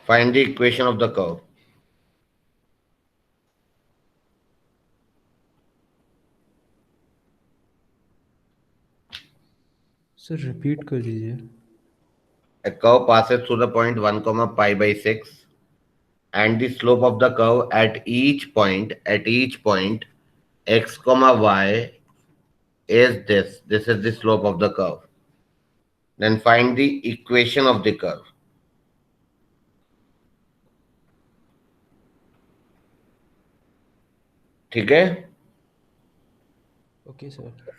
Find the equation of the curve. Sir repeat कर दीजिए। A curve passes through the point 1 comma pi by 6, and the slope of the curve at each point x comma y is this. This is the slope of the curve. Then find the equation of the curve. ठीक है? Okay sir.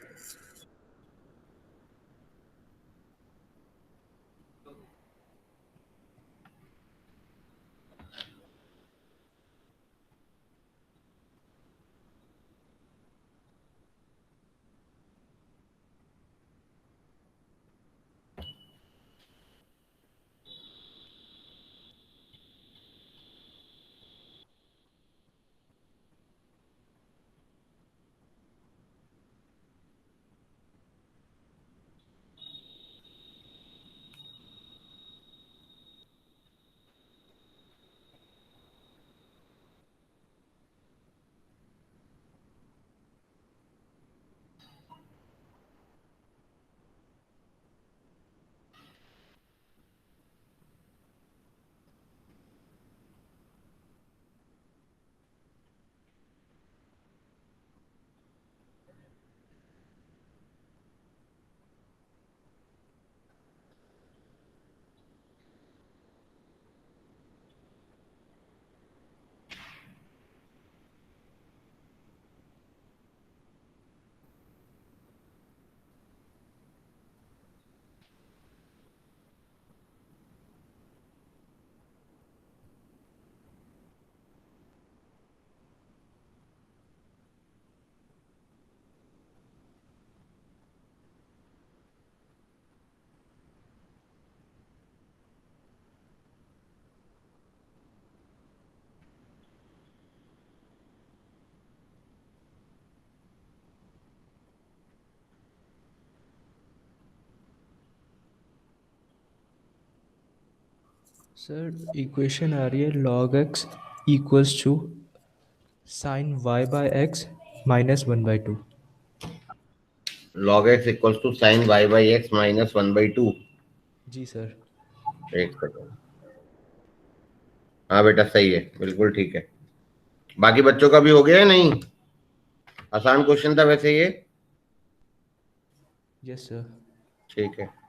Sir equation आ रही है log x equals to sine y by x minus 1/2। Log x equals to sin y by x minus 1/2. जी सर। एक second. हाँ बेटा सही है, बिल्कुल ठीक है। बाकी बच्चों का भी हो गया है नहीं? आसान क्वेश्चन था वैसे ये। Yes sir. ठीक है।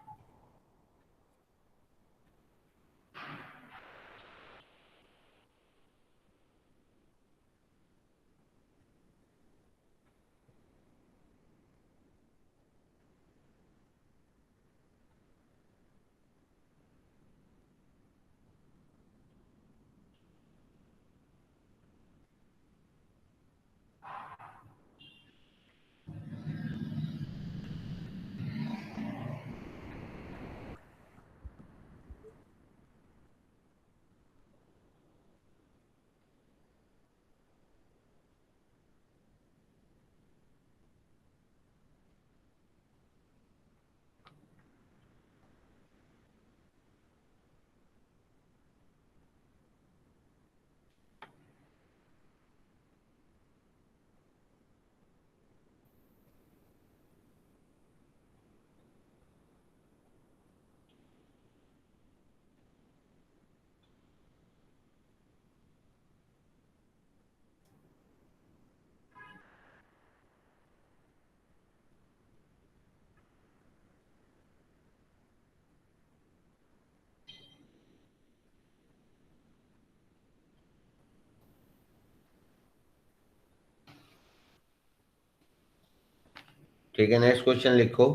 ठीक है, नेक्स्ट क्वेश्चन लिखो.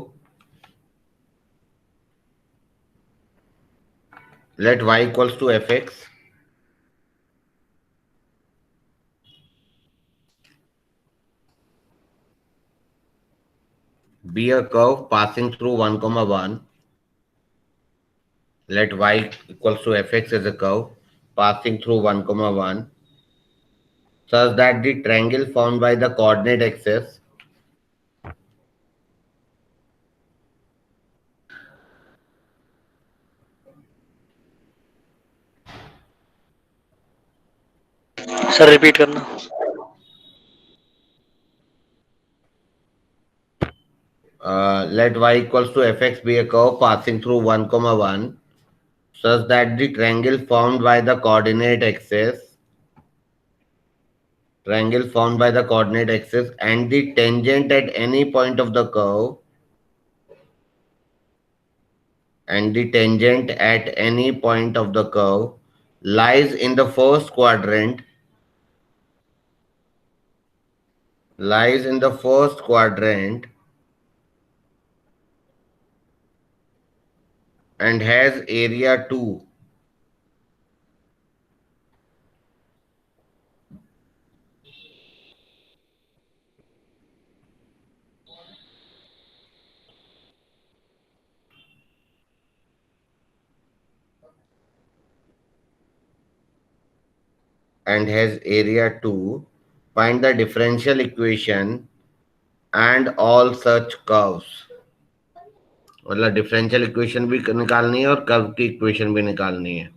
Let y equals to fx be a curve passing through 1 comma 1. Let y equals to fx is a curve passing through 1 comma 1 such that the triangle formed by the coordinate axis sir repeat करना. let y equals to fx be a curve passing through 1 comma 1 such that the triangle formed by the coordinate axis and the tangent at any point of the curve lies in the first quadrant and has area 2. Find the differential equation and all such curves. मतलब differential equation भी निकालनी है और curve की equation भी निकालनी है.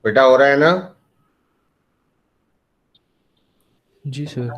बेटा हो रहा है ना? जी सर।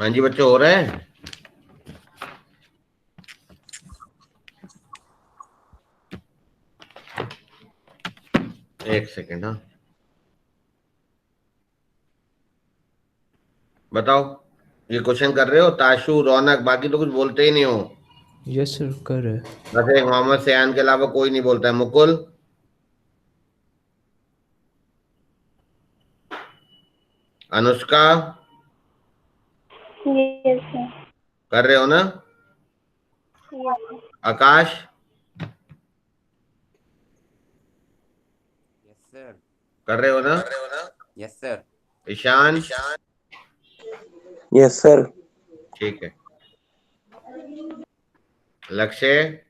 हाँ जी बच्चे, हो रहे हैं? एक सेकेंड। हाँ बताओ, ये क्वेश्चन कर रहे हो? ताशु, रौनक, बाकी तो कुछ बोलते ही नहीं हो। यस सर, कर रहे। बस एक मोहम्मद सयान के अलावा कोई नहीं बोलता है। Mukul, Anushka, yes sir. कर रहे हो ना? Yes Akash, yes sir. कर रहे हो ना? Yes sir. Ishaan, yes sir. ठीक है। लक्ष्य,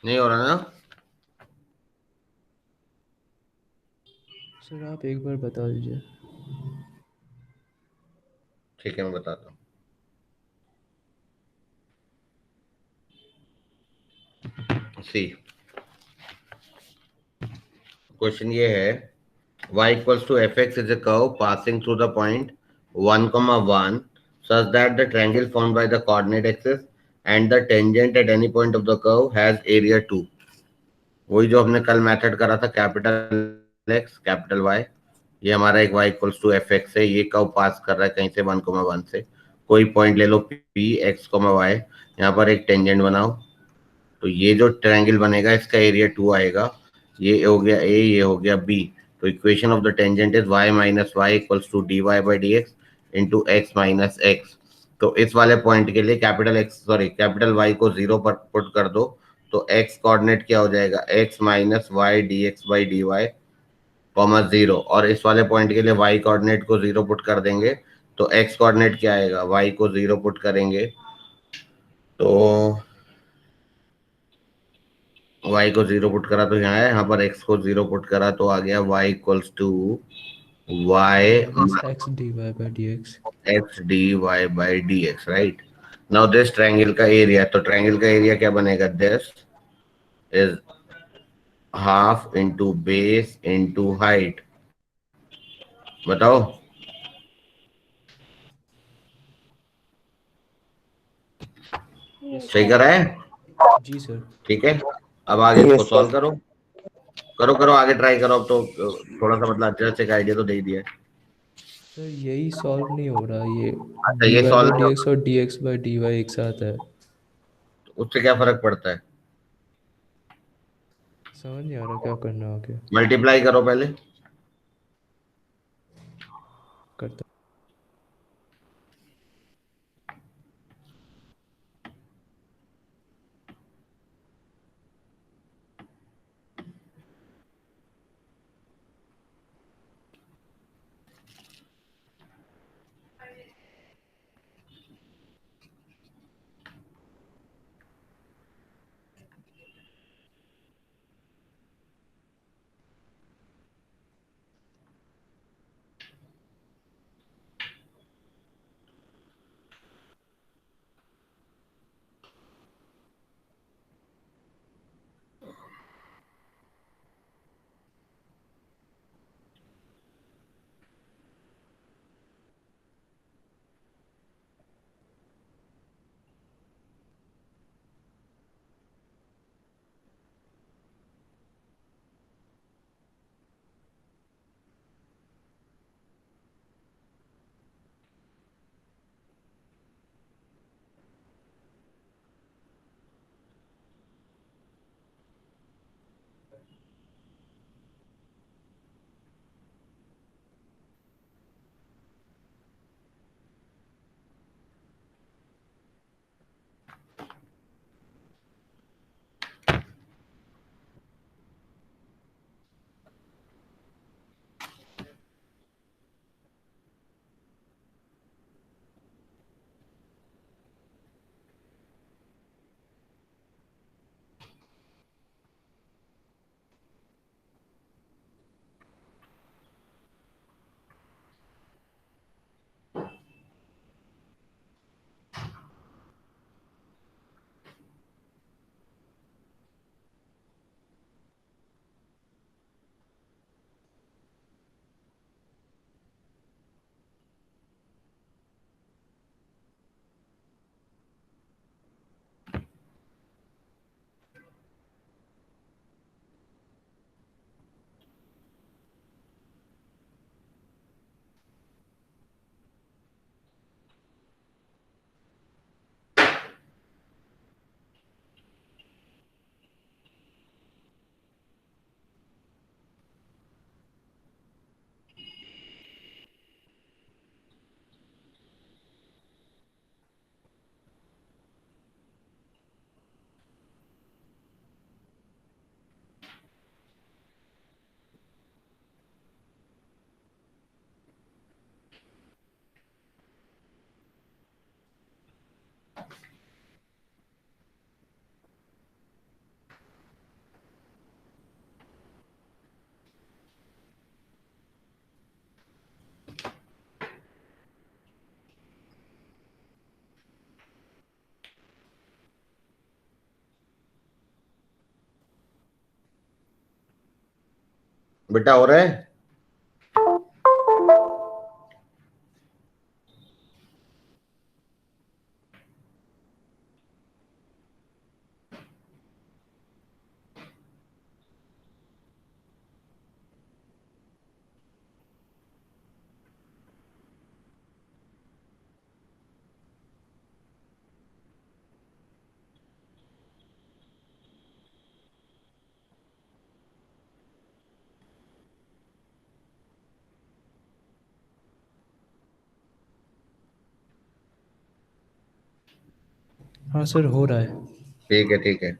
नहीं हो रहा ना? सर आप एक बार बता दीजिए। ठीक है, मैं बताता हूँ। सी, क्वेश्चन ये है, y equals to fx is a curve passing through the point 1 comma 1 such that the triangle formed by the coordinate axis and the tangent at any point of the curve has area 2। वही जो हमने कल method करा था, capital x capital Y, ये हमारा एक y equals to f x है, ये कर्व पास कर रहा है कहीं से 1,1 से, कोई पॉइंट ले लो p x, y, यहाँ पर एक टेंजेंट बनाओ, तो ये जो ट्रायंगल बनेगा इसका एरिया 2 आएगा। ये हो गया a, ये हो गया b। तो equation of the tangent is y minus y equals to dy by D x into x minus x. तो इस वाले पॉइंट के लिए कैपिटल y को 0 पर पुट कर दो, तो x कोऑर्डिनेट क्या हो जाएगा, x minus y d x by d y comma 0। और इस वाले पॉइंट के लिए y कोऑर्डिनेट को 0 पुट कर देंगे, तो x कोऑर्डिनेट क्या आएगा, y को 0 पुट करेंगे तो y को 0 पुट करा तो यहाँ है, यहाँ पर x को 0 पुट करा तो आ गया y equals to y minus x d Y by D x. x dy by dx, right. Now this triangle का एरिया, तो ट्रायंगल का एरिया क्या बनेगा, this is half into base into height. बताओ, Yes, सही sir. करा है? जी सर। ठीक है, अब आगे इसको Yes, सॉल्व sir. करो, करो करो आगे ट्राई करो। अब तो थोड़ा सा मतलब जस्ट एक आइडिया तो दे ही दिया है। सर यही सॉल्व नहीं हो रहा, ये अच्छा, डी ये वाई बाई सॉल्व डी नहीं एक्स और d x by d y एक साथ है। होता, उससे क्या फर्क पड़ता है? समझ नहीं आ रहा क्या करना है आगे। मल्टीप्लाई करो पहले। करता। बेटा हो रहा है? हाँ सर, हो रहा है। ठीक है, ठीक है।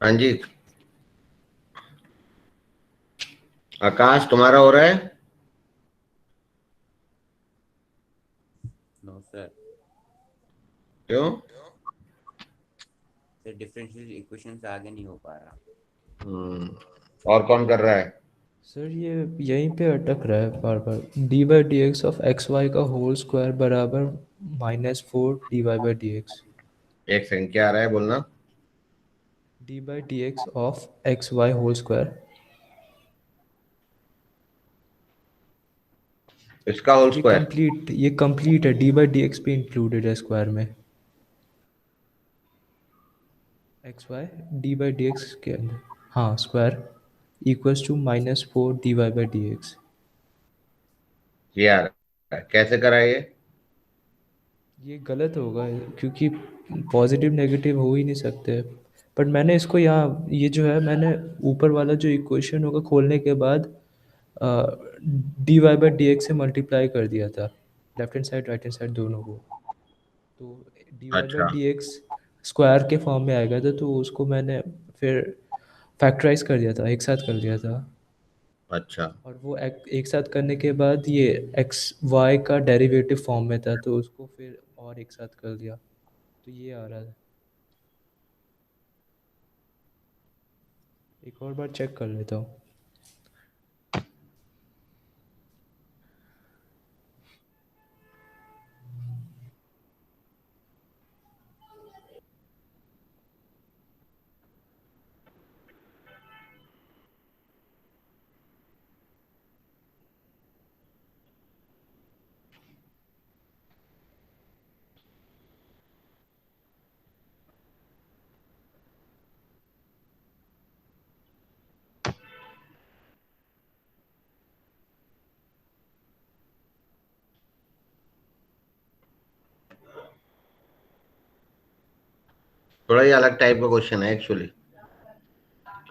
हाँ जी, आकाश तुम्हारा हो रहा है? नो सर, क्यों? सर डिफरेंशियल इक्वेशन से आगे नहीं हो पा रहा। और कौन कर रहा है? सर ये यहीं पे अटक रहा है बार बार। D by D X of X Y का होल स्क्वायर बराबर -4 D Y by D X. एक सेकंड, क्या आ रहा है बोलना? D by D X of X Y whole square. इसका होल स्क्वायर? ये कंप्लीट है, डी बाई डी एक्स भी इंक्लूडेड है स्क्वायर में। X Y D by D X के अंदर, हाँ, square equals to -4 D Y by D x. ये आ रहा है, कैसे करा ये गलत होगा क्योंकि पॉजिटिव नेगेटिव हो ही नहीं सकते। बट मैंने इसको यहाँ, ये जो है, मैंने ऊपर वाला जो इक्वेशन होगा खोलने के बाद d Y by D x से मल्टीप्लाई कर दिया था, left hand side right hand side दोनों को। तो डी वाई बाई अच्छा, डी एक्स स्क्वायर के फॉर्म में आएगा था, तो उसको मैंने फिर फैक्टराइज कर दिया था, एक साथ कर दिया था। अच्छा, और वो एक साथ करने के बाद ये एक्स वाई का डेरिवेटिव फॉर्म में था, तो उसको फिर और एक साथ कर दिया, तो ये आ रहा है। एक और बार चेक कर लेता हूँ। थोड़ा ये अलग टाइप का क्वेश्चन है एक्चुअली।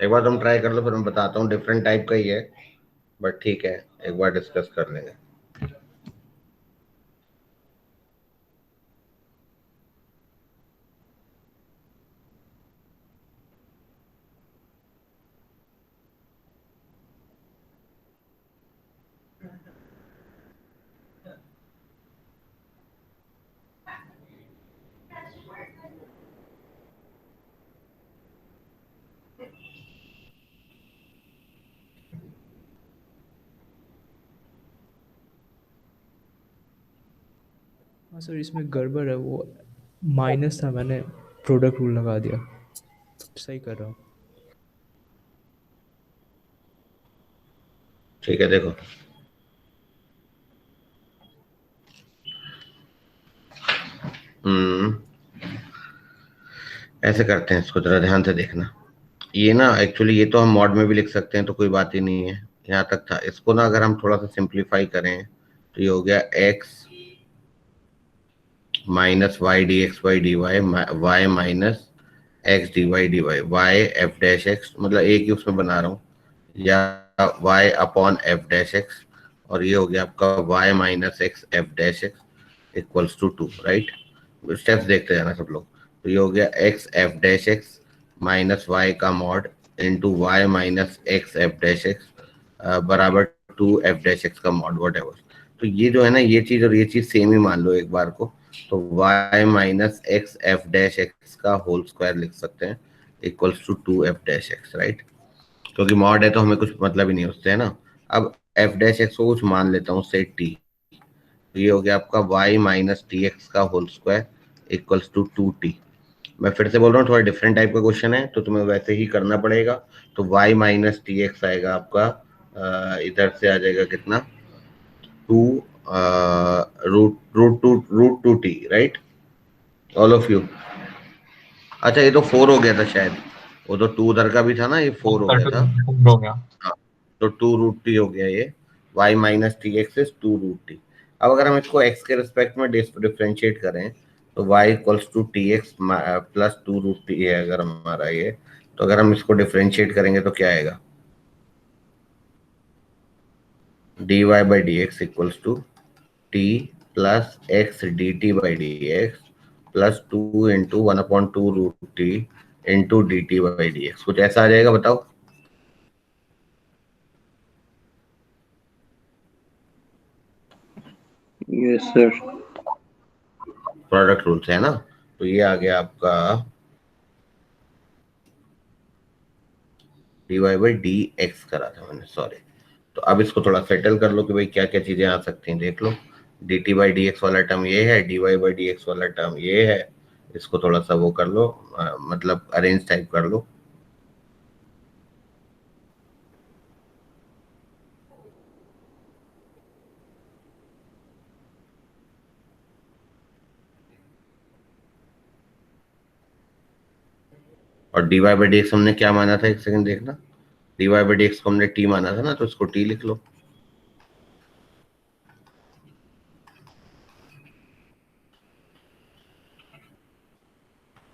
एक बार तुम ट्राई कर लो, फिर मैं बताता हूँ। डिफरेंट टाइप का ही है, बट ठीक है, एक बार डिस्कस कर लेंगे। हाँ सर, इसमें गड़बड़ है, वो माइनस था, मैंने प्रोडक्ट रूल लगा दिया। सही कर रहा हूँ। ठीक है, देखो हम्म ऐसे करते हैं, इसको जरा ध्यान से देखना। ये ना एक्चुअली ये तो हम मॉड में भी लिख सकते हैं, तो कोई बात ही नहीं है, यहाँ तक था। इसको ना अगर हम थोड़ा सा सिंप्लीफाई करें तो ये हो गया x minus y d x Y d y, y minus x d y d y, y f dash x, मतलब एक ही उसमें बना रहा हूँ, या y upon f dash x, और ये हो गया आपका y minus x f dash x equals to 2, right. Steps देखते जाना सब लोग। तो ये हो गया x f dash x minus y का mod into y minus x f dash x बराबर 2 एफ डैश एक्स का मॉड, वट एवर। तो ये जो है ना, ये चीज और ये चीज सेम ही मान लो एक बार को। तो y minus x f dash x का होल स्क्वायर लिख सकते हैं equals to 2 f dash x, right. क्योंकि मॉड है तो हमें कुछ मतलब ही नहीं उससे, है ना। अब एफ डैश एक्स को कुछ मान लेता हूँ, से t। तो ये हो गया आपका y माइनस टी एक्स का whole square equals to 2t। मैं फिर से बोल रहा हूँ, थोड़ा डिफरेंट टाइप का क्वेश्चन है तो तुम्हें वैसे ही करना पड़ेगा। तो y माइनस टी एक्स आएगा आपका, इधर से आ जाएगा कितना, 2 root two t, right, all of you. अच्छा, ये तो 4 हो गया था शायद, वो तो 2 उधर का भी था ना, ये 4 हो गया था। हो गया। हाँ, तो 2 रूट टी हो गया ये, y minus t x is 2 root t. अब अगर हम इसको x के रिस्पेक्ट में डिफरेंशिएट करें तो y equals to t x plus 2 root t है अगर हमारा ये। तो अगर हम इसको डिफरेंशिएट करेंगे तो क्या आएगा, dy by D x equals to t plus x d T by D x plus 2 into 1/2 root t into D T by D x. कुछ ऐसा आ जाएगा, बताओ। Yes sir. प्रोडक्ट रूल से, है ना। तो ये आ गया आपका d Y by D x करा था मैंने, सॉरी। तो अब इसको थोड़ा सेटल कर लो कि भाई क्या क्या चीजें आ सकती हैं, देख लो। D T by D X वाला टर्म ये है, D Y by D X वाला टर्म ये है। इसको थोड़ा सा वो कर लो, मतलब अरेंज टाइप कर लो। और d Y by D x हमने क्या माना था, एक सेकंड देखना। D Y by D x को हमने टी माना था ना, तो इसको टी लिख लो।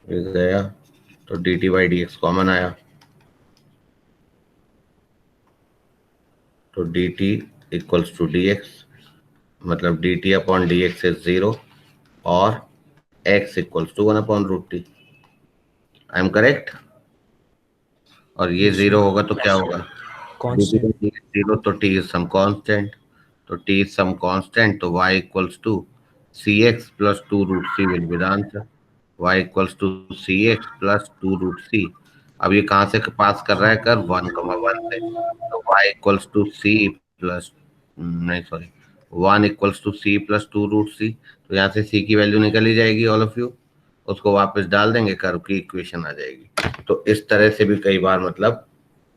ये गया, तो D T by D X common आया, तो D T equals to D X, मतलब D T upon D X is 0 और x equals to 1/√t। I am correct. और ये Yes, 0 sir. होगा तो क्या होगा, Constant. 0 तो t इज सम कांस्टेंट, तो t इज सम कांस्टेंट, तो y equals to cx plus 2 root c will be the answer. y equals to cx plus 2 root c। अब ये कहाँ से पास कर रहा है, कर 1,1 से, तो y equals to c plus, नहीं sorry, 1 equals to c plus 2 root c। तो यहाँ से c की वैल्यू निकल ही जाएगी, ऑल ऑफ यू। उसको वापस डाल देंगे, कर्व की इक्वेशन आ जाएगी। तो इस तरह से भी कई बार मतलब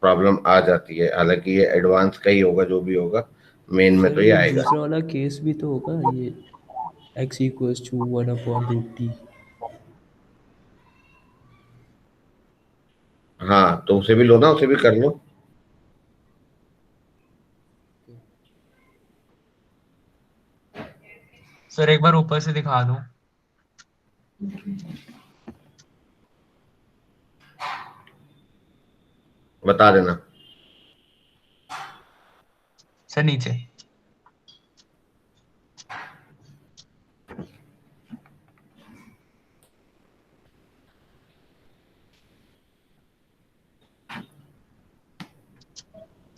प्रॉब्लम आ जाती है। हालांकि ये एडवांस का ही होगा, जो भी होगा, मेन में सर तो ये ये आएगा। दूसरा वाला केस भी तो होगा, ये x इक्वल्स टू 1/√t। हाँ, तो उसे भी लो ना, उसे भी कर लो। सर एक बार ऊपर से दिखा दो। बता देना। सर नीचे।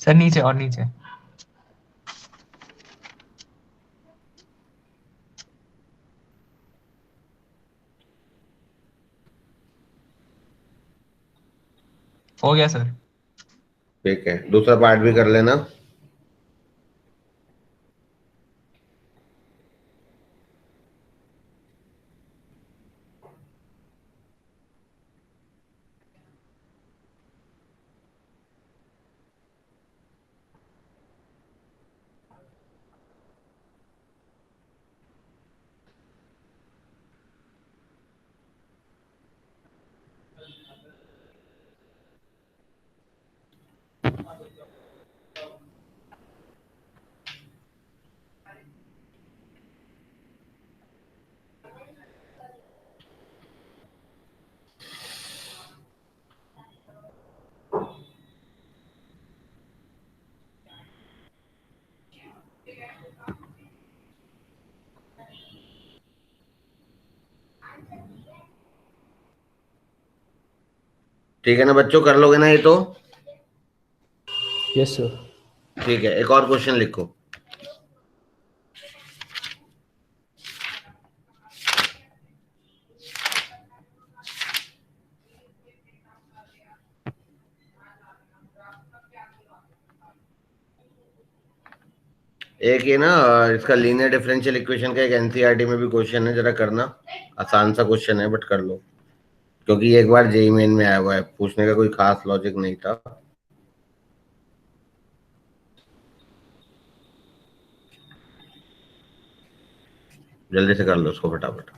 सर नीचे और नीचे। हो गया सर। ठीक है, दूसरा पार्ट भी कर लेना। ठीक है ना बच्चों, कर लोगे ना ये तो? Yes sir. ठीक है, एक और क्वेश्चन लिखो। एक ये ना इसका लीनियर डिफरेंशियल इक्वेशन का एक एनसीईआरटी में भी क्वेश्चन है, जरा करना। आसान सा क्वेश्चन है बट कर लो, क्योंकि ये एक बार जेईई मेन में आया हुआ है, पूछने का कोई खास लॉजिक नहीं था। जल्दी से कर लो उसको फटाफट।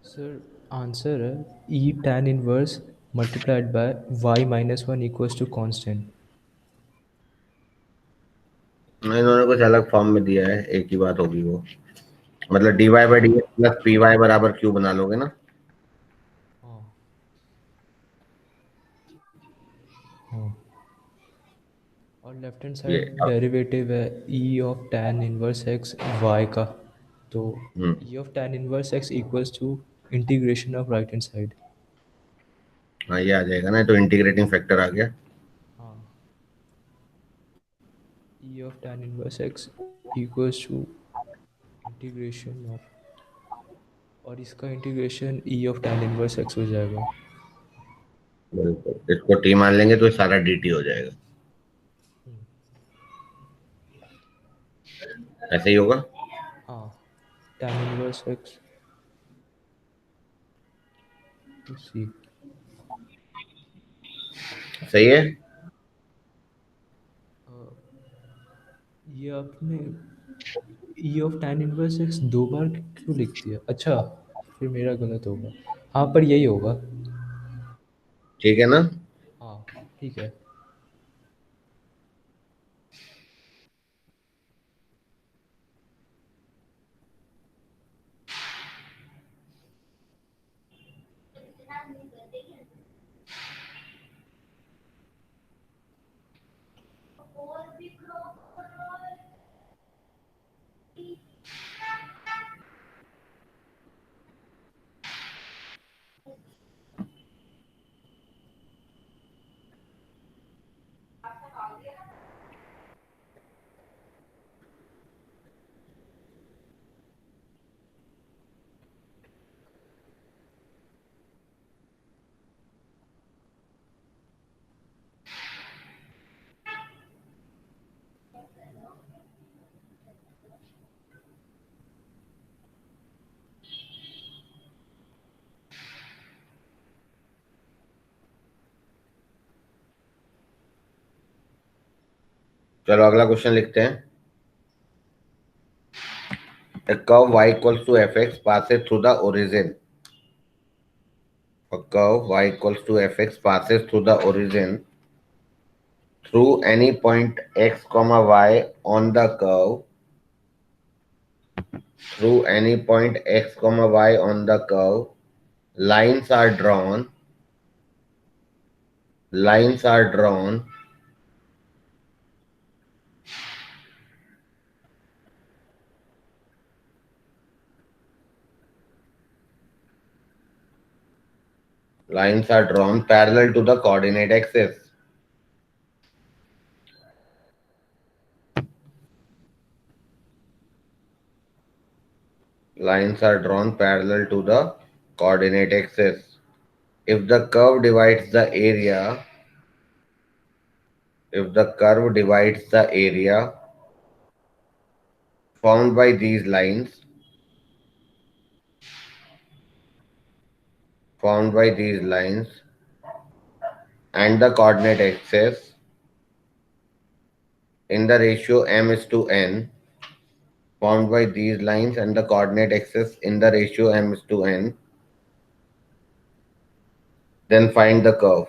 सर आंसर है e tan inverse multiplied by y minus one equals to constant. इन्होंने कुछ अलग फॉर्म में दिया है, एक ही बात होगी वो। मतलब dy by D plus P Y बराबर क्यू बना लोगे ना। हाँ हाँ। और लेफ्ट हैंड ये साइड डेरिवेटिव है e of tan inverse x y का, तो हम्म, e of tan inverse x equals to integration of right hand side. हाँ ये आ जाएगा ना, तो इंटीग्रेटिंग फैक्टर आ गया। हाँ, e of tan inverse x equals to integration of, और इसका integration e of tan inverse x हो जाएगा। बिल्कुल, इसको टी मान लेंगे तो सारा dt हो जाएगा। ऐसे ही होगा। हाँ, tan इनवर्स x टू सी। सही है। ये आपने ई ऑफ tan इनवर्स x दो बार क्यों लिख दिया? अच्छा, फिर मेरा गलत होगा। हाँ, पर यही होगा। ठीक है ना। हाँ ठीक है। चलो अगला क्वेश्चन लिखते हैं। A curve y equals to fx passes through the origin. A curve y equals to fx passes through the origin through any point x comma y on the curve. Through any point x comma y on the curve, lines are drawn. Lines are drawn. Lines are drawn parallel to the coordinate axis. lines are drawn parallel to the coordinate axis. If the curve divides the area, formed by these lines, and the coordinate axis in the ratio m is to n, formed by these lines and the coordinate axis in the ratio m is to n, then find the curve.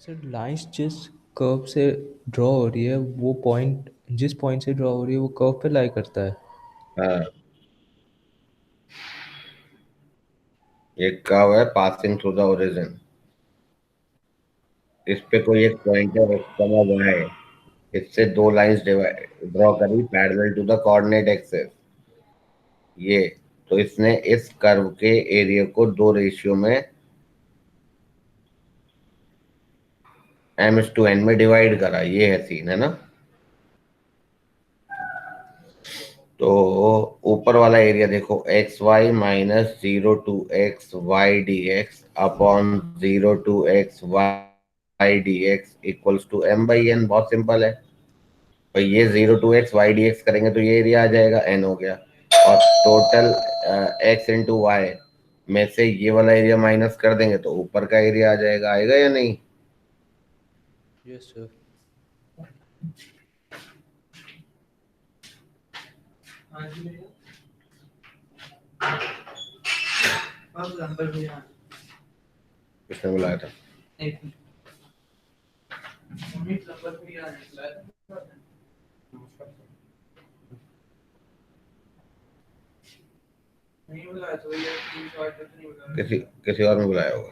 Sir lines जिस curve से draw हो रही है वो point जिस point से draw हो रही है वो कर्व पे लाई करता है. हाँ, ये कर्व है पासिंग थ्रू द ओरिजिन. इस पे कोई एक पॉइंट है x, y, इससे दो लाइंस ड्रॉ करी parallel to the coordinate axis. ये तो इसने इस कर्व के एरिया को दो रेशियो में m/n में डिवाइड करा. ये है सीन, है ना. तो ऊपर वाला एरिया देखो x y minus 0 to x y dx upon 0 to x y dx equals to m/n. बहुत सिंपल है. और ये 0 to x y dx करेंगे तो ये एरिया आ जाएगा, n हो गया. और टोटल x इंटू वाई में से ये वाला एरिया माइनस कर देंगे तो ऊपर का एरिया आ जाएगा. आएगा या नहीं? Yes sir. किसने बुलाया था? किसी और ने बुलाया होगा.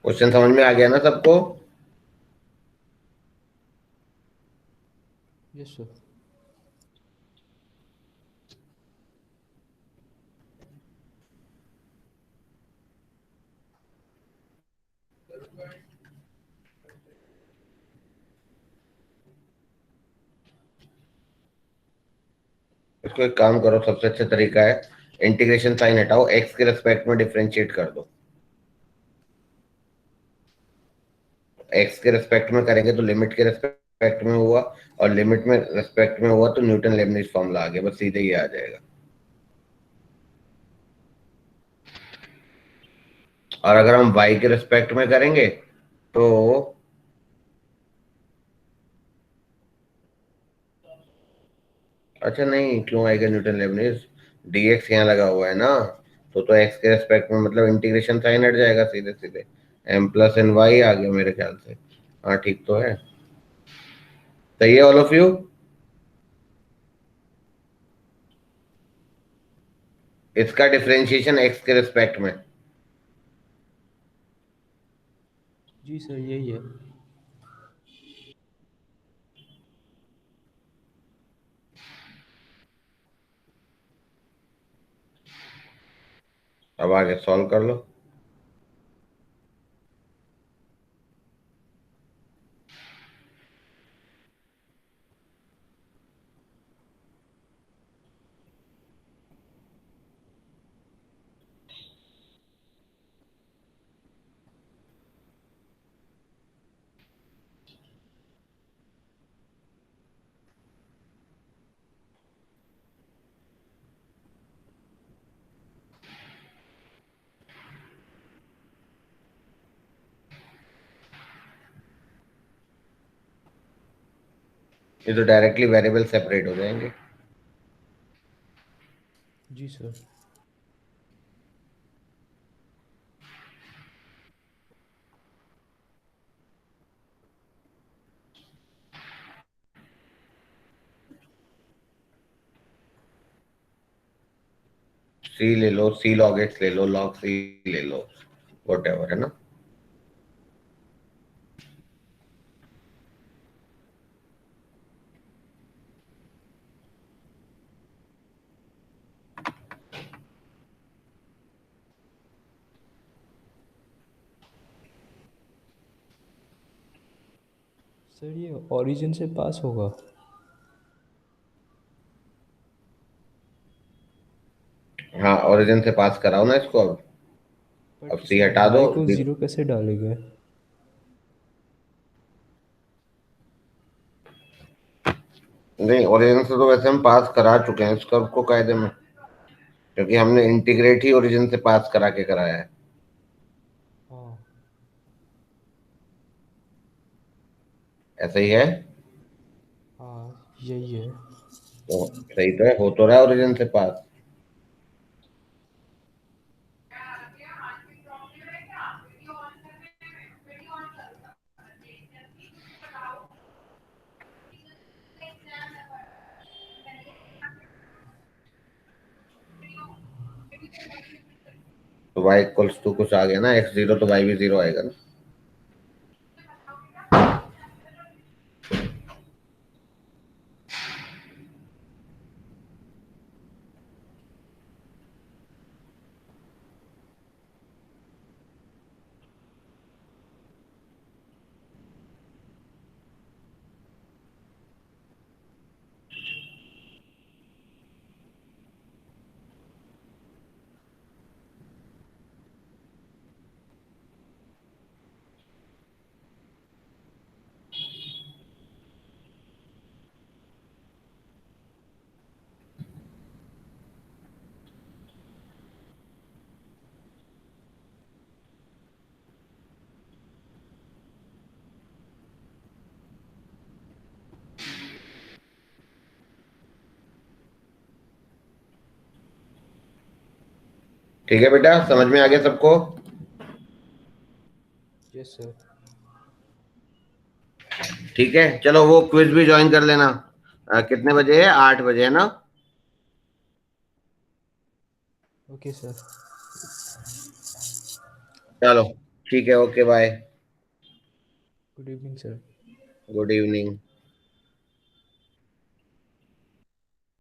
क्वेश्चन समझ में आ गया ना सबको? Yes sir. इसको एक काम करो, सबसे अच्छा तरीका है इंटीग्रेशन साइन हटाओ, एक्स के रेस्पेक्ट में डिफरेंशिएट कर दो. एक्स के रेस्पेक्ट में करेंगे तो लिमिट के रेस्पेक्ट में हुआ, और लिमिट में रेस्पेक्ट में हुआ तो न्यूटन लेबनिज फॉर्मूला आ गया. बस सीधे ही आ जाएगा. और अगर हम y के रिस्पेक्ट में करेंगे तो अच्छा नहीं, क्यों आएगा न्यूटन लेबनिज, dx यहाँ लगा हुआ है ना, तो x के रिस्पेक्ट में मतलब इंटीग्रेशन साइन हट जाएगा सीधे सीधे, m प्लस एन वाई आ गया मेरे ख्याल से। हाँ ठीक तो है, सही है ऑल ऑफ यू। इसका डिफरेंशिएशन x के रिस्पेक्ट में। जी सर यही है। अब आगे सॉल्व कर लो। ये तो डायरेक्टली वेरिएबल सेपरेट हो जाएंगे। जी सर। सी ले लो, सी लॉग एक्स ले लो, लॉग सी ले लो, वॉट है ना। सर ये ओरिजिन से पास होगा? हाँ ओरिजिन से पास कराओ ना इसको। अब बट सी सर हटा दो। y को 0 कैसे डालेंगे? नहीं ओरिजिन से तो वैसे हम पास करा चुके हैं इसका को कायदे में, क्योंकि हमने इंटीग्रेट ही ओरिजिन से पास करा के कराया है। हाँ। ऐसा ही है, हाँ यही है। तो सही तो है, हो तो रहा है ओरिजिन से पास। तो y इक्वल्स टू कुछ आ गया ना, x जीरो तो y भी जीरो आएगा ना। ठीक है बेटा, समझ में आ गया सबको? Yes sir. ठीक है, चलो वो क्विज भी ज्वाइन कर लेना। कितने बजे है? 8 बजे है ना? Okay sir. चलो ठीक है, okay bye, good evening sir. Good evening.